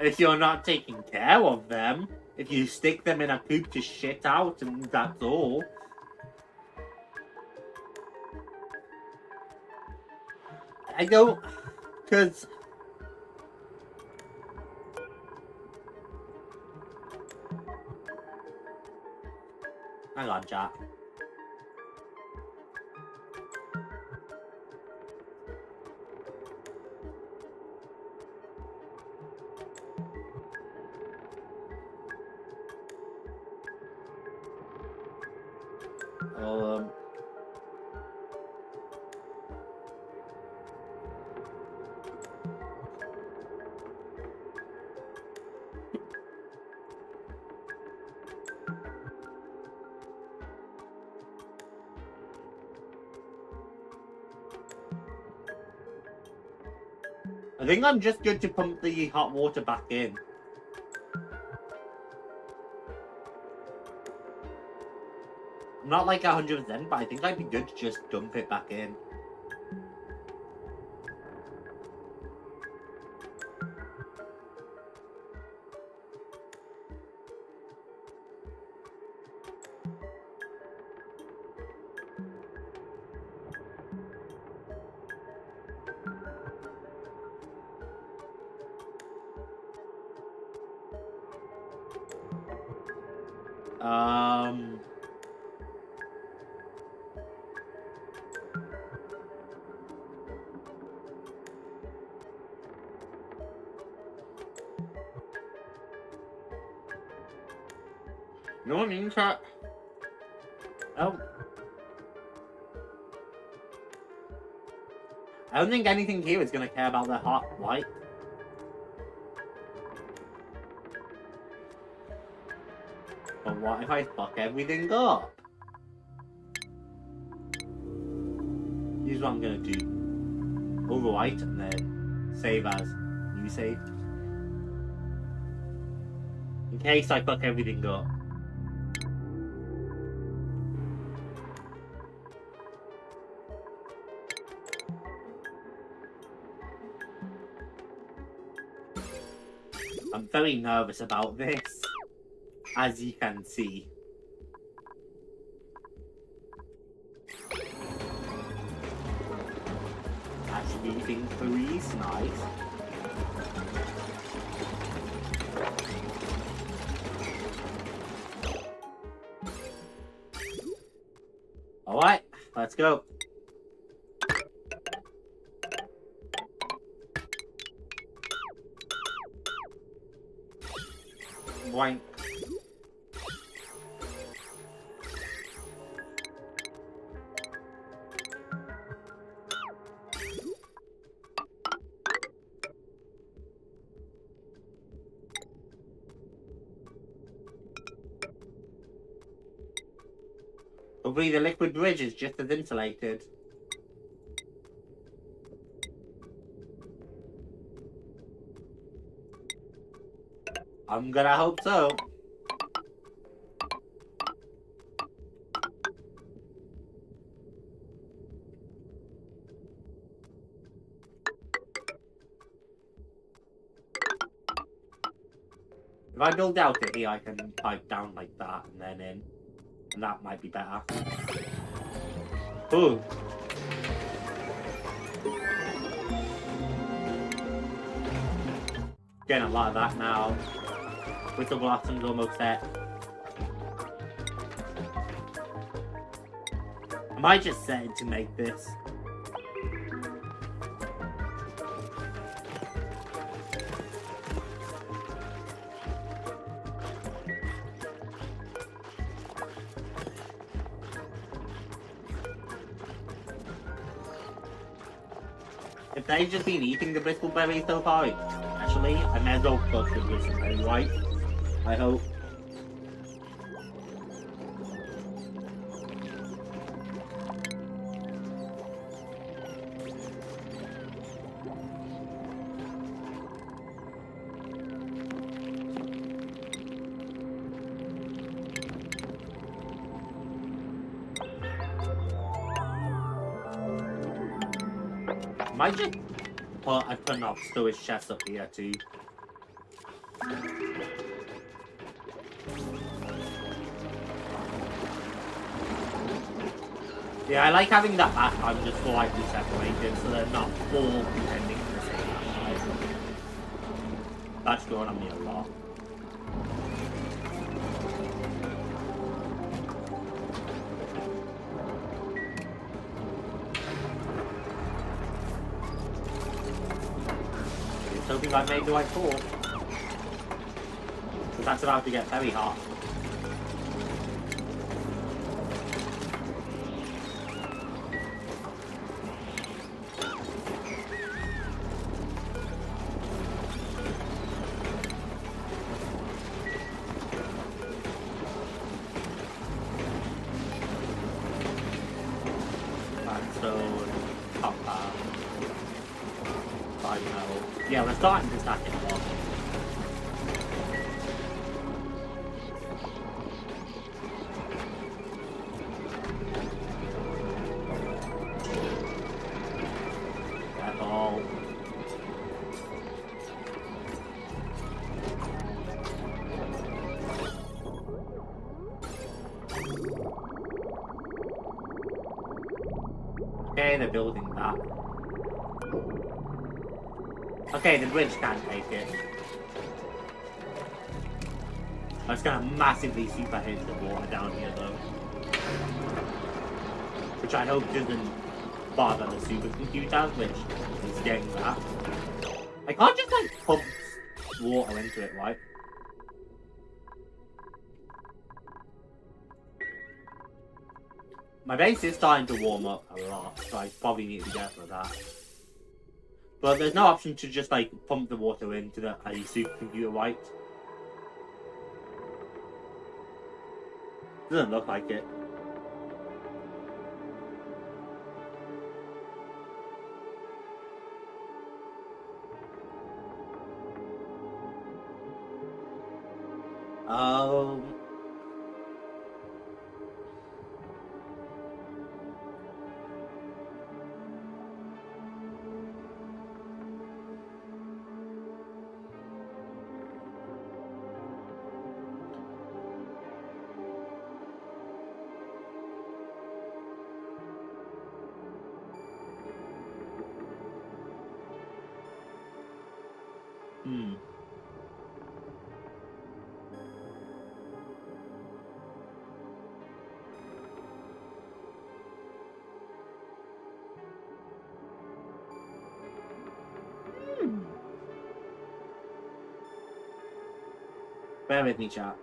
If you're not taking care of them, if you stick them in a coop to shit out and that's all. I don't, because hang on, chat. I think I'm just good to pump the hot water back in. I'm not like 100%, but I think I'd be good to just dump it back in. No need to. Oh. I don't think anything here is going to care about the hot white. But what if I fuck everything up? Here's what I'm going to do. Overwrite and then save as new save. In case I fuck everything up. I'm very nervous about this, as you can see. Actually, Deep increase, nice. Alright, let's go. Boink. Hopefully the liquid bridge is just as insulated. I'm gonna hope so. If I build out it here, I can pipe down like that and then in. And that might be better. Ooh. Getting a lot of that now. Whistle Blossom's almost set. I might just set it to make this. If they've just been eating the bristleberries so far, actually, I may as well cook the bristleberry white. I hope. Might just put enough storage chests up here too. Yeah, I like having that back. I'm just slightly separated so they're not all contending for the same size. That's growing on me a lot. Hoping I made the right call. Because that's about to get very hot. Limestone, copper, metal. Yeah, we're starting to stack it a lot. That's all. Okay, they're building that. Okay, the bridge can't take it. That's gonna massively super hit the water down here though. Which I hope doesn't bother the supercomputer, which is getting that. I can't just like pump water into it, right? My base is starting to warm up a lot, so I probably need to be careful of that. But there's no option to just like pump the water into the supercomputer white. Doesn't look like it. Bear with me, chat.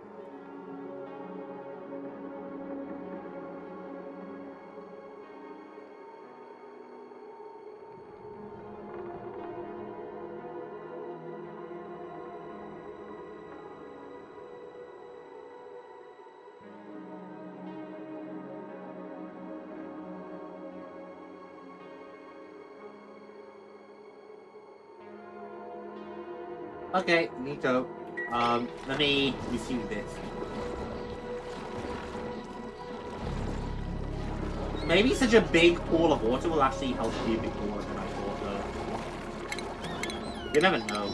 Okay, Nico. Let me receive this. Maybe such a big pool of water will actually help you a bit more than I thought, though. You never know.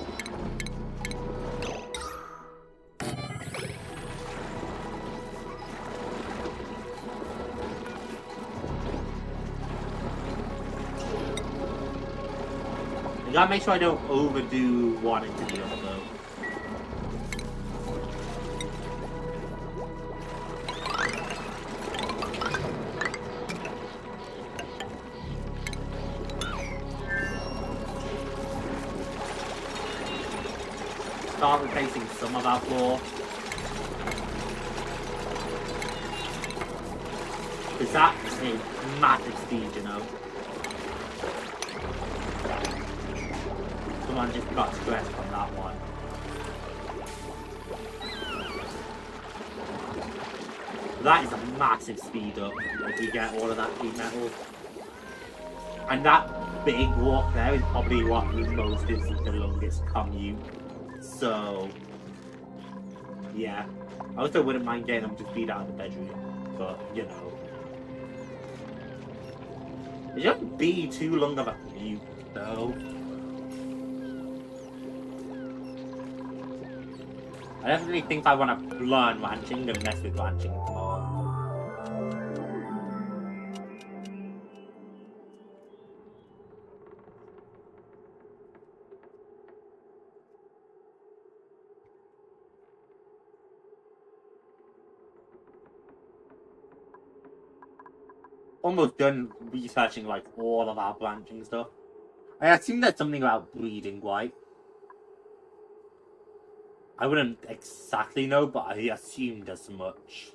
I gotta make sure I don't overdo one into the other, though. Start replacing some of our floor. Because that is a massive speed, you know. Someone just got stressed on that one. That is a massive speed up if we get all of that heat metal. And that big walk there is probably what the most is the longest commute. So, yeah. I also wouldn't mind getting them to feed out of the bedroom, but, you know. It shouldn't be too long of a commute, though. I definitely think I want to learn ranching and mess with ranching more. Almost done researching like all of our branching stuff. I assume there's something about breeding white. I wouldn't exactly know, but I assumed as much.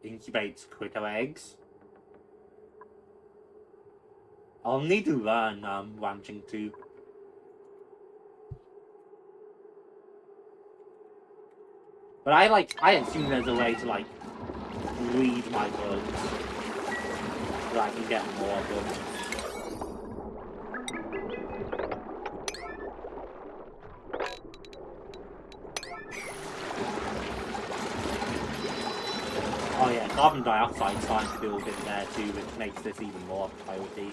Incubates quicker eggs. I'll need to learn ranching too. But I assume there's a way to like breed my bugs so I can get more of them. Oh yeah, carbon dioxide starting to build in there too, which makes this even more of a priority.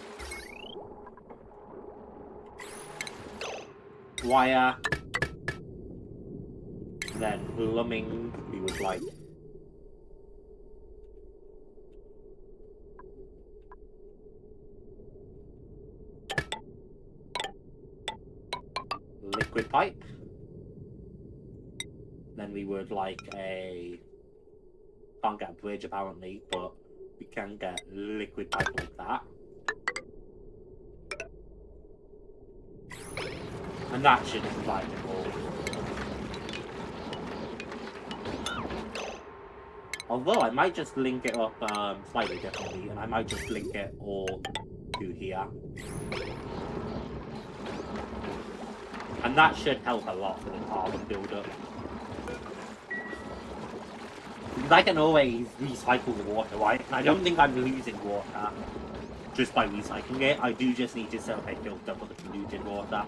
Wire. Then plumbing, we would like. Liquid pipe. Then we would like a... Can't get a bridge apparently, but we can get liquid pipe like that. And that should provide it all. Although I might just link it up slightly differently, and I might just link it all to here. And that should help a lot with the carbon build-up. Because I can always recycle the water, right? And I don't think I'm losing water just by recycling it. I do just need to set up a filter for the polluted water.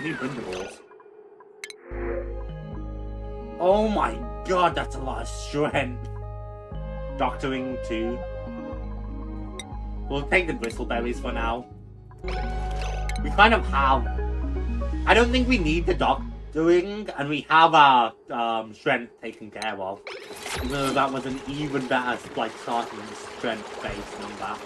New brindables. Oh my god, that's a lot of strength. Doctoring too. We'll take the bristleberries for now. We kind of have... I don't think we need the doing, and we have our strength taken care of. Even though that was an even better like starting strength base number.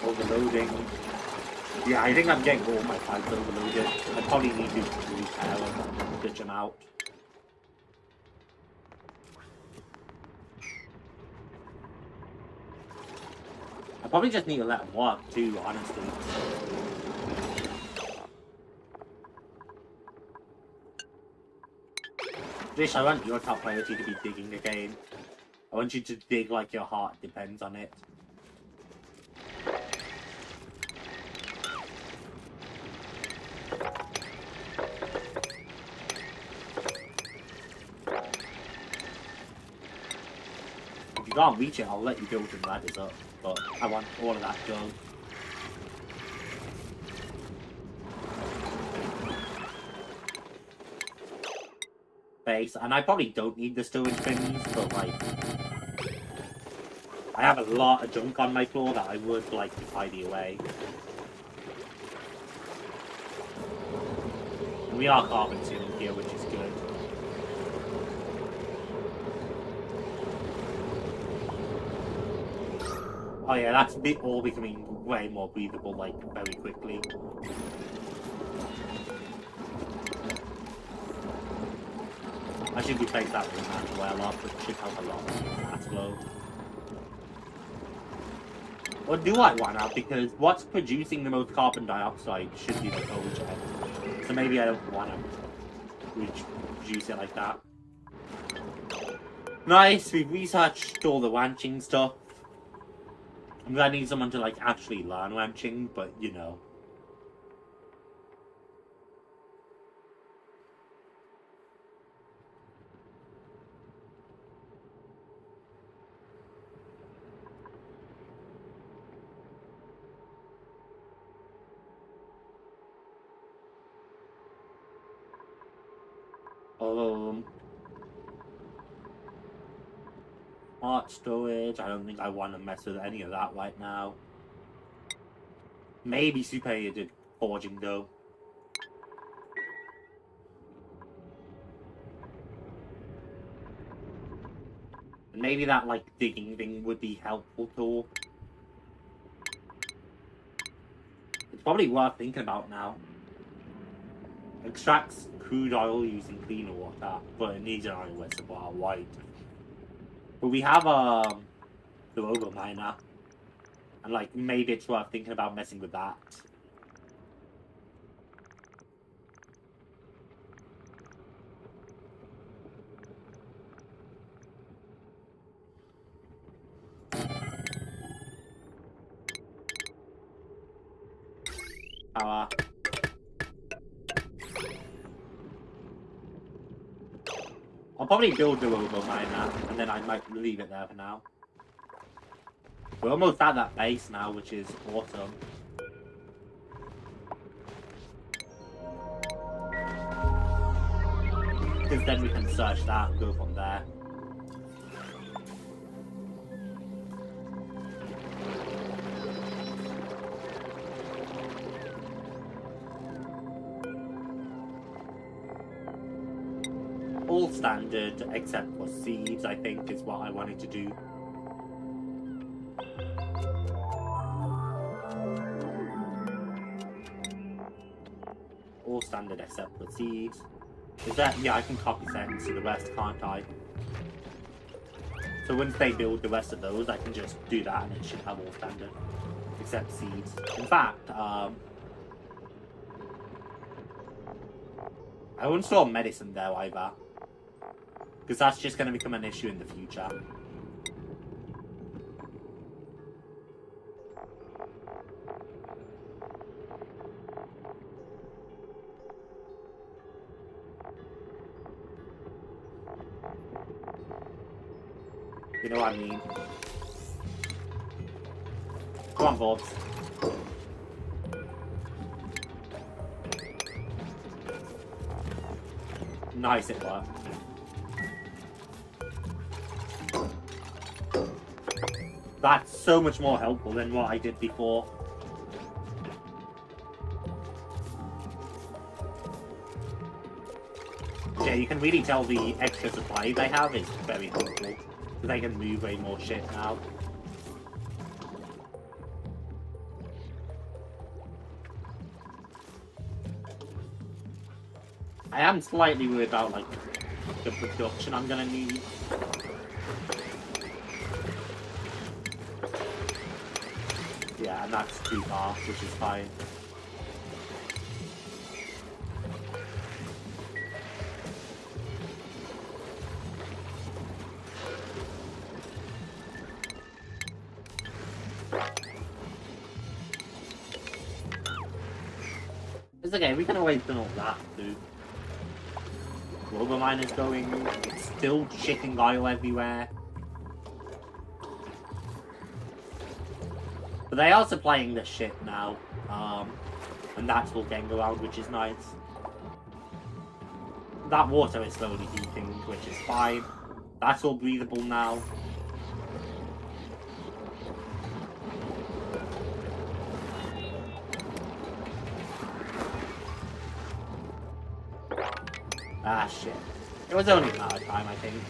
Overloading. Yeah, I think I'm getting all my fights overloaded. I probably need to repair them and ditch them out. I probably just need to let them work too, honestly. Vish, I want your top priority to be digging again. I want you to dig like your heart depends on it. If you can't reach it, I'll let you build your ladders up, but I want all of that done. Base, and I probably don't need the storage things, but like, I have a lot of junk on my floor that I would like to tidy away. And we are carbon sealing here, which is good. Oh yeah, that's all becoming way more breathable, like, very quickly. I should replace that with that well off, but it should help a lot with gas flow. Or do I want to? Because what's producing the most carbon dioxide should be the coal jet. So maybe I don't want to reduce it like that. Nice, we've researched all the ranching stuff. I'm gonna need someone to like actually learn ranching, but you know. Art storage, I don't think I want to mess with any of that right now. Maybe superheated forging though. Maybe that like digging thing would be helpful too. It's probably worth thinking about now. Extracts crude oil using cleaner water, but it needs an iron reservoir white. But we have the robo miner, and like maybe it's worth thinking about messing with that. Power. I'll probably build the robo miner, and then I might leave it there for now. We're almost at that base now, which is awesome. Because then we can search that and go from there. All standard except for seeds, I think, is what I wanted to do. All standard except for seeds. Is that, yeah, I can copy settings to the rest, can't I? So once they build the rest of those, I can just do that and it should have all standard except seeds. In fact, I won't store medicine there either. Because that's just going to become an issue in the future. You know what I mean? Come on, Forbes. Nice, it worked. That's so much more helpful than what I did before. Yeah, you can really tell the extra supply they have is very helpful. Because they can move way more shit now. I am slightly worried about, like, the production I'm gonna need. Yeah, and that's too far, which is fine. It's okay, we can always do all that, too. Global mine is going, it's still shitting oil everywhere. But they are supplying the shit now, and that's all getting around, which is nice. That water is slowly heating, which is fine. That's all breathable now. Ah, shit. It was only a matter of time, I think.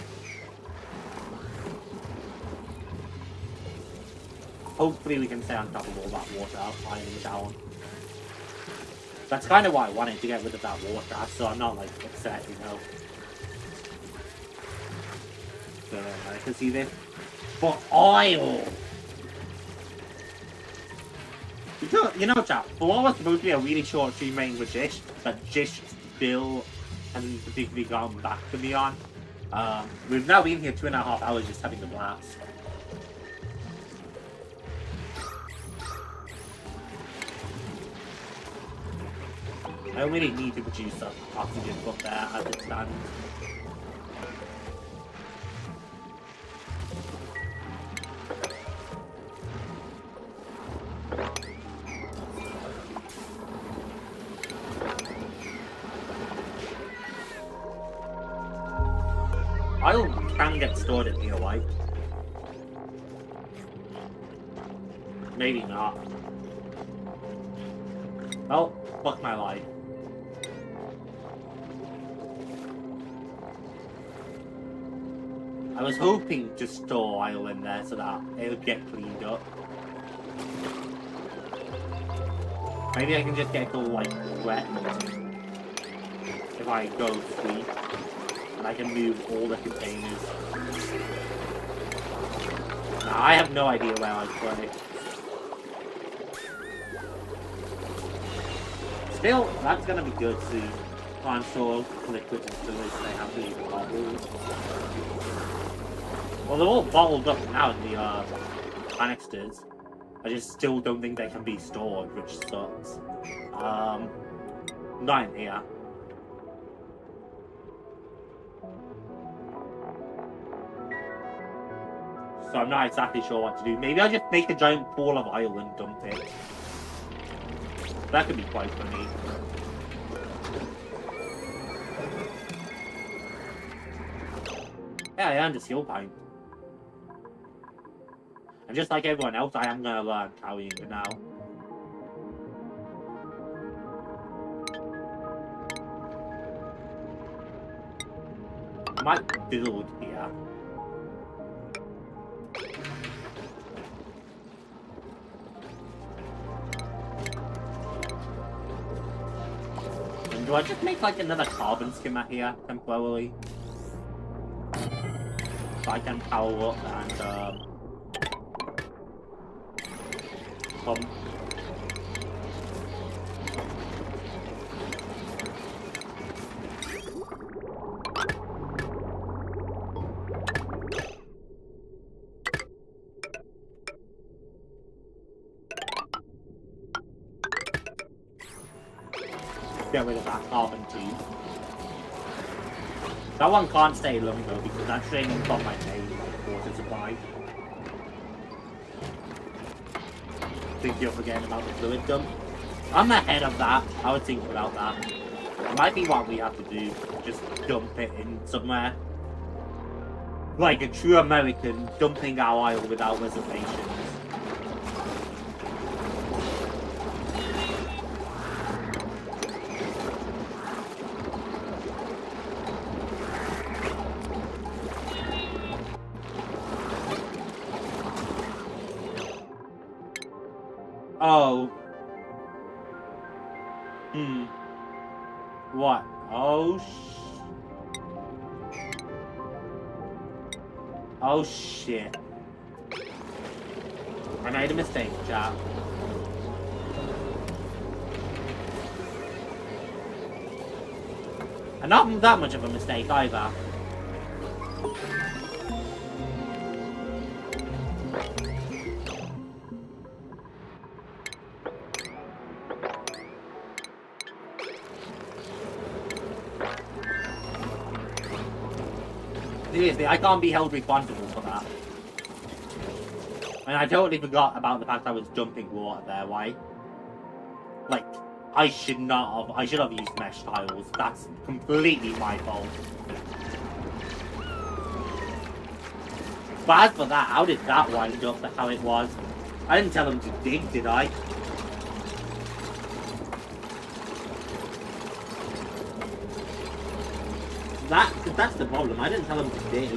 Hopefully we can stay on top of all that water piling down. That's kind of why I wanted to get rid of that water, so I'm not, like, upset, you know. So, I can see this. But oil! You know, chat, for what was supposed to be a really short stream main with Jish, that Jish still hasn't particularly gotten back to me on. We've now been here 2.5 hours just having a blast. I don't really need to produce some oxygen up there as it stands. Oil can get stored in here, right? Maybe not. Oh, fuck my life. I was hoping to store oil in there so that it would get cleaned up. Maybe I can just get it all, like, wet if I go sleep. And I can move all the containers. Now, I have no idea where I'd put it. Still, that's gonna be good to try and store liquids and fluids they have to leave bottles. Well, they're all bottled up now in the canisters. I just still don't think they can be stored, which sucks. Not in here. So I'm not exactly sure what to do. Maybe I'll just make a giant pool of oil and dump it. That could be quite funny. Yeah, I earned a skill point. And just like everyone else, I am gonna learn carrying it now. I might build here. And do I just make like another carbon skimmer here temporarily? So I can power up and pump. Get rid of that carbon too. That one can't stay long though because that's draining from my main water supply. Think you're forgetting about the fluid dump. I'm ahead of that. I was thinking about that. It might be what we have to do. Just dump it in somewhere. Like a true American, dumping our oil without reservations. Oh. What? Oh, oh, shit. I made a mistake, chat. And not that much of a mistake, either. Seriously, I can't be held responsible for that. And I totally forgot about the fact I was dumping water there, why? Like, I should have used mesh tiles. That's completely my fault. But as for that, how did that wind up to how it was? I didn't tell him to dig, did I? That's the problem. I didn't tell them to dig.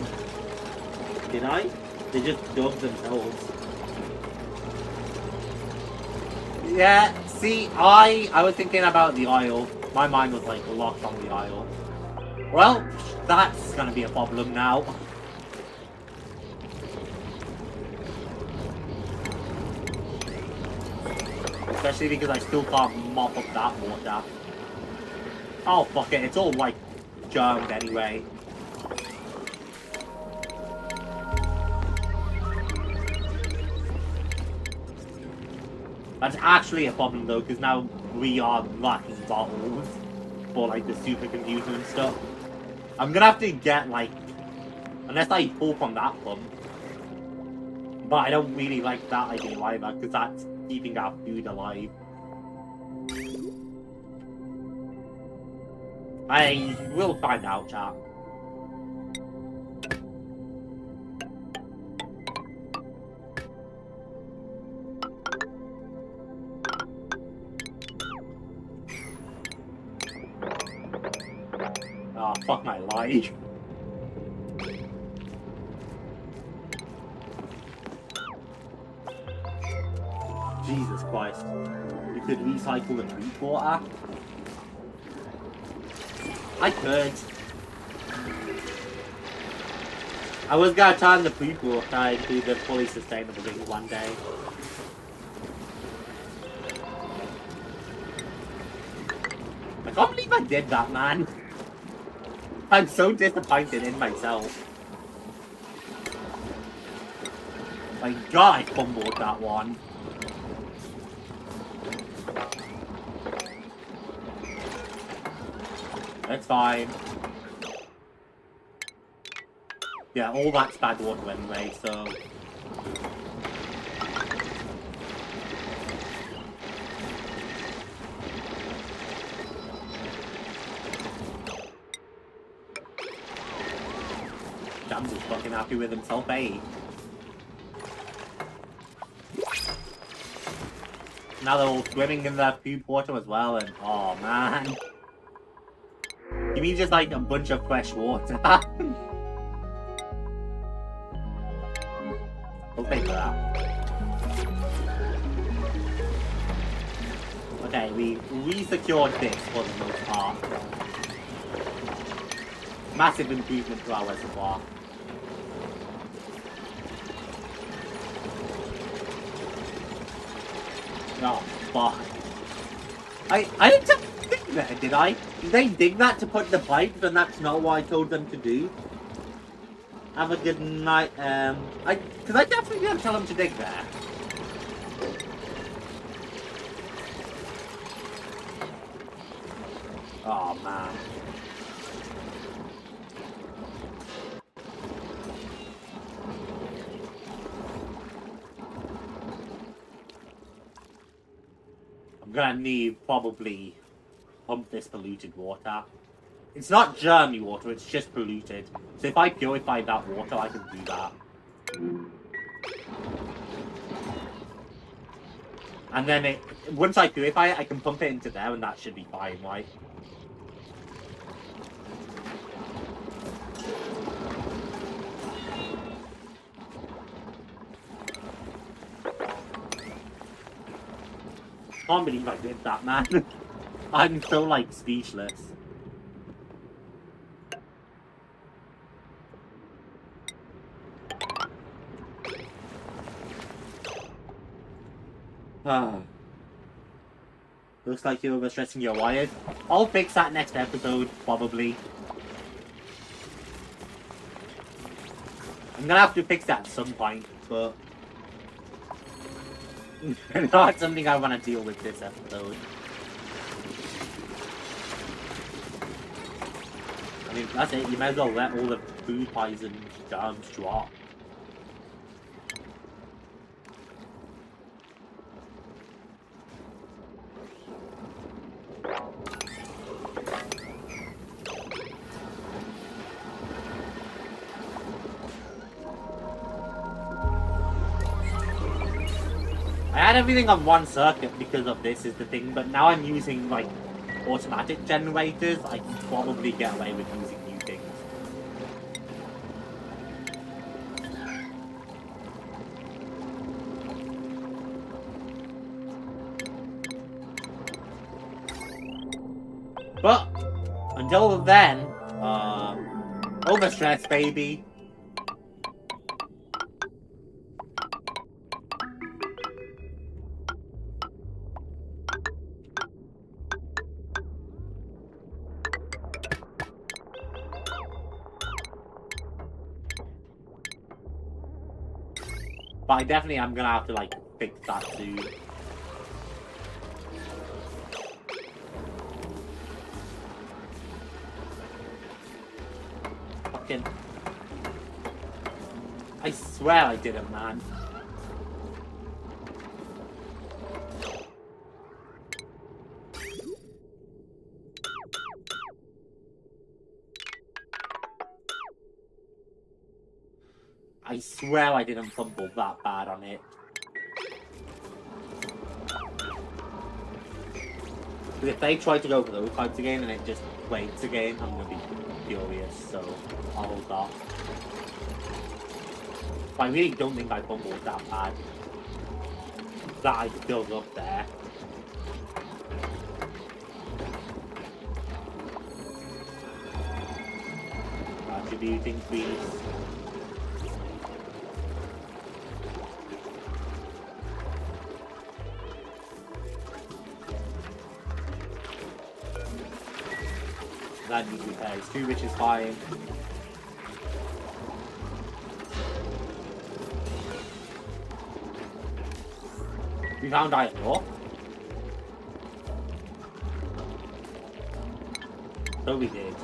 Did I? They just dug themselves. Yeah, see, I was thinking about the oil. My mind was like locked on the oil. Well, that's gonna be a problem now. Especially because I still can't mop up that water. Oh fuck it, it's all like germed anyway. That's actually a problem though, because now we are lacking bottles for like the supercomputer and stuff. I'm gonna have to get like, unless I pull from that pump. But I don't really like that idea either, because that's keeping our food alive. I will find out, chat. Oh, fuck my life. Jesus Christ. You could recycle the treat water? I could. I was gonna turn the food water into the fully sustainable thing one day. I can't believe I did that, man. I'm so disappointed in myself. My god, I fumbled that one. That's fine. Yeah, all that's bad water anyway, so... JAMZY's fucking happy with himself, eh? Now they're all swimming in their poop water as well, and oh man. You mean just like a bunch of fresh water? I'll pay for that. Okay, we re-secured this for the most part. Massive improvement to our reservoir. Oh, fuck. I didn't dig that, did I? Did they dig that to put the pipes and that's not what I told them to do? Have a good night, because I definitely didn't tell them to dig there. Oh, man. I'm gonna need probably pump this polluted water. It's not germy water, it's just polluted. So if I purify that water, I can do that. And then once I purify it, I can pump it into there and that should be fine, right? I can't believe I did that, man. I'm so, like, speechless. Looks like you're overstressing your wires. I'll fix that next episode, probably. I'm gonna have to fix that at some point, but... not something I want to deal with this episode. I mean, that's it. You might as well let all the food poison germs drop. I had everything on one circuit because of this is the thing, but now I'm using like automatic generators. I can probably get away with using new things. But until then, overstress, baby. But I definitely am gonna have to like fix that soon. Fucking... I swear I didn't, man. I swear I didn't fumble that bad on it. But if they try to go for those types again and it just waits again, I'm gonna be furious, so I'll hold that. But I really don't think I fumbled that bad. That I built up there. Attributing, please. That needs repairs too, which is fine. We found iron ore. So we did.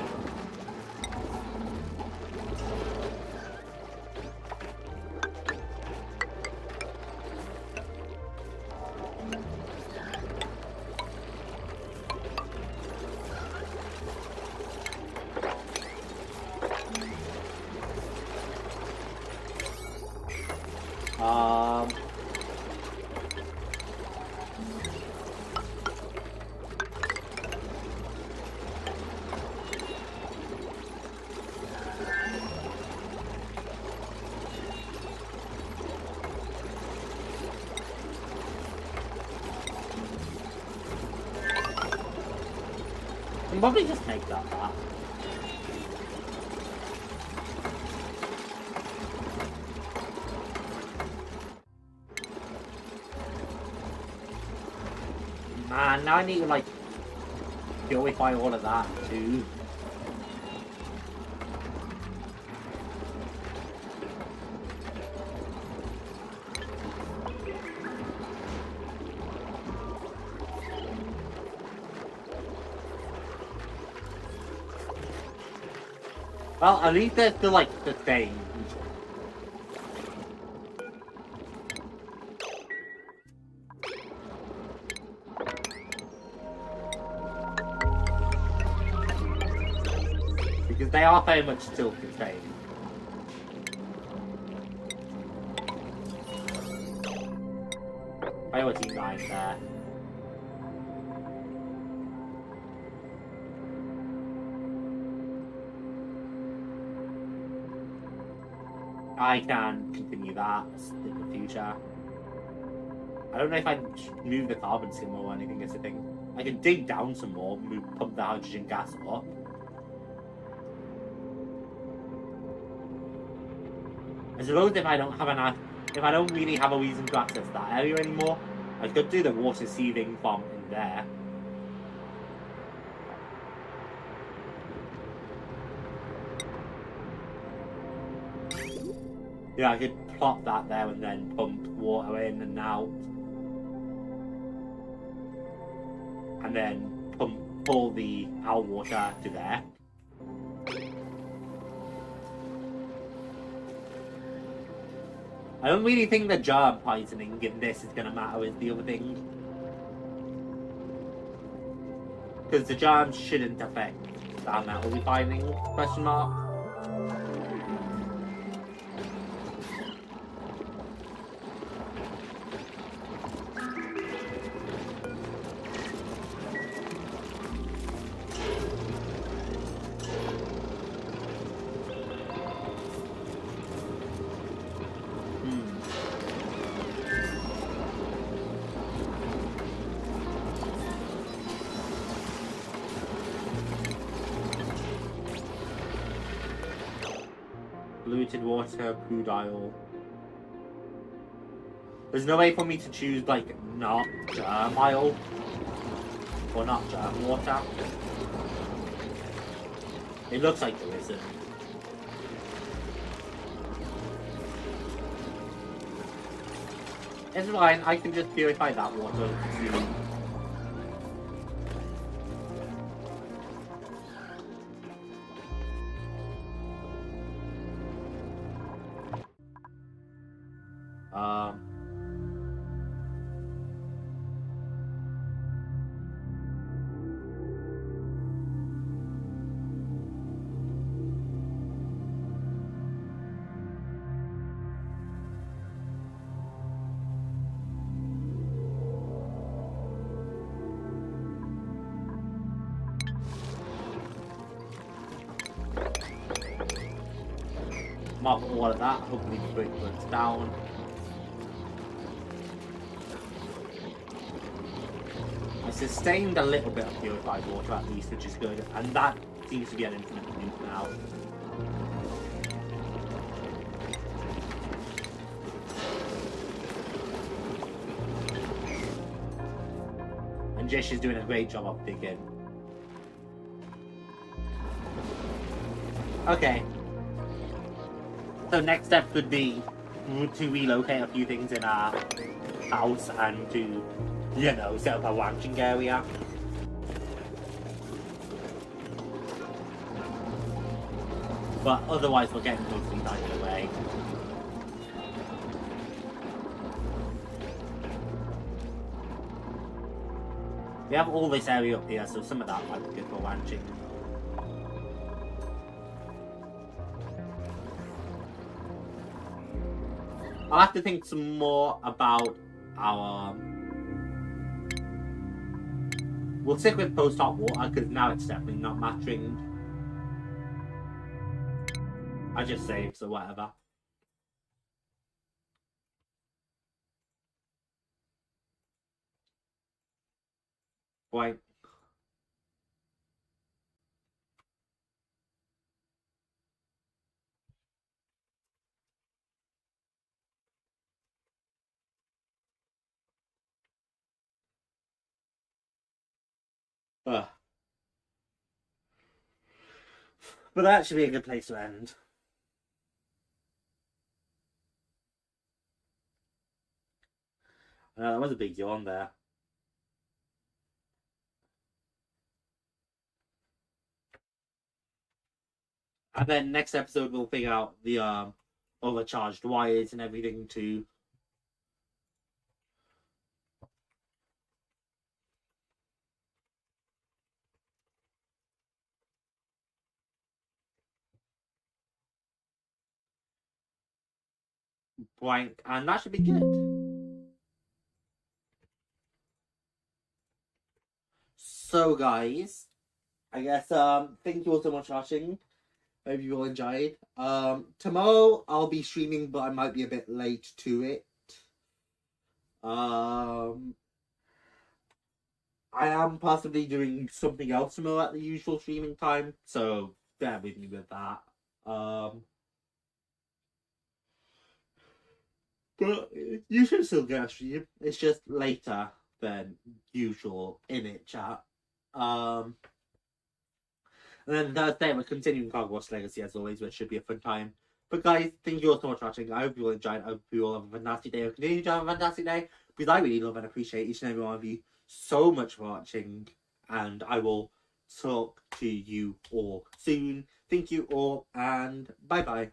I'll probably just make that back. Man, now I need to like purify all of that too. Well, at least they're still like the same. Because they are very much still contained. Priority 9 there. I can continue that in the future. I don't know if I can move the carbon skimmer or anything is a thing. I can dig down some more, pump the hydrogen gas up. I suppose if I don't really have a reason to access that area anymore, I could do the water sieving from in there. Yeah, I could plop that there and then pump water in and out. And then pull the out water to there. I don't really think the germ poisoning in this is going to matter is the other thing. Because the germs shouldn't affect the metal refining, question mark. Polluted water, crude oil. There's no way for me to choose, like, not germ oil. Or not germ water. It looks like there isn't. It's fine, I can just purify that water too. Mop all of that, hopefully before it burns down. I sustained a little bit of purified water at least, which is good, and that seems to be an infinite loop now. And Jish is doing a great job of digging. Okay. So next step would be to relocate a few things in our house and to, you know, set up a ranching area. But otherwise we're getting mostly out away. We have all this area up here, so some of that might be good for ranching. I'll have to think some more about our... We'll stick with post-hot water, because now it's definitely not mattering. I just saved, so whatever. Right. Ugh. But that should be a good place to end. That was a big yawn there. And then next episode we'll figure out the overcharged wires and everything to blank, and that should be good. So guys, I guess thank you all so much for watching. Hope you all enjoyed. Tomorrow I'll be streaming, but I might be a bit late to it. I am possibly doing something else tomorrow at the usual streaming time, so bear with me with that. But you should still get a stream. It's just later than usual in it, chat. And then Thursday we're continuing Hogwarts Legacy as always, which should be a fun time. But guys, thank you all so much for watching. I hope you all enjoyed. I hope you all have a fantastic day. Continue to have a fantastic day, because I really love and appreciate each and every one of you so much for watching. And I will talk to you all soon. Thank you all, and bye bye.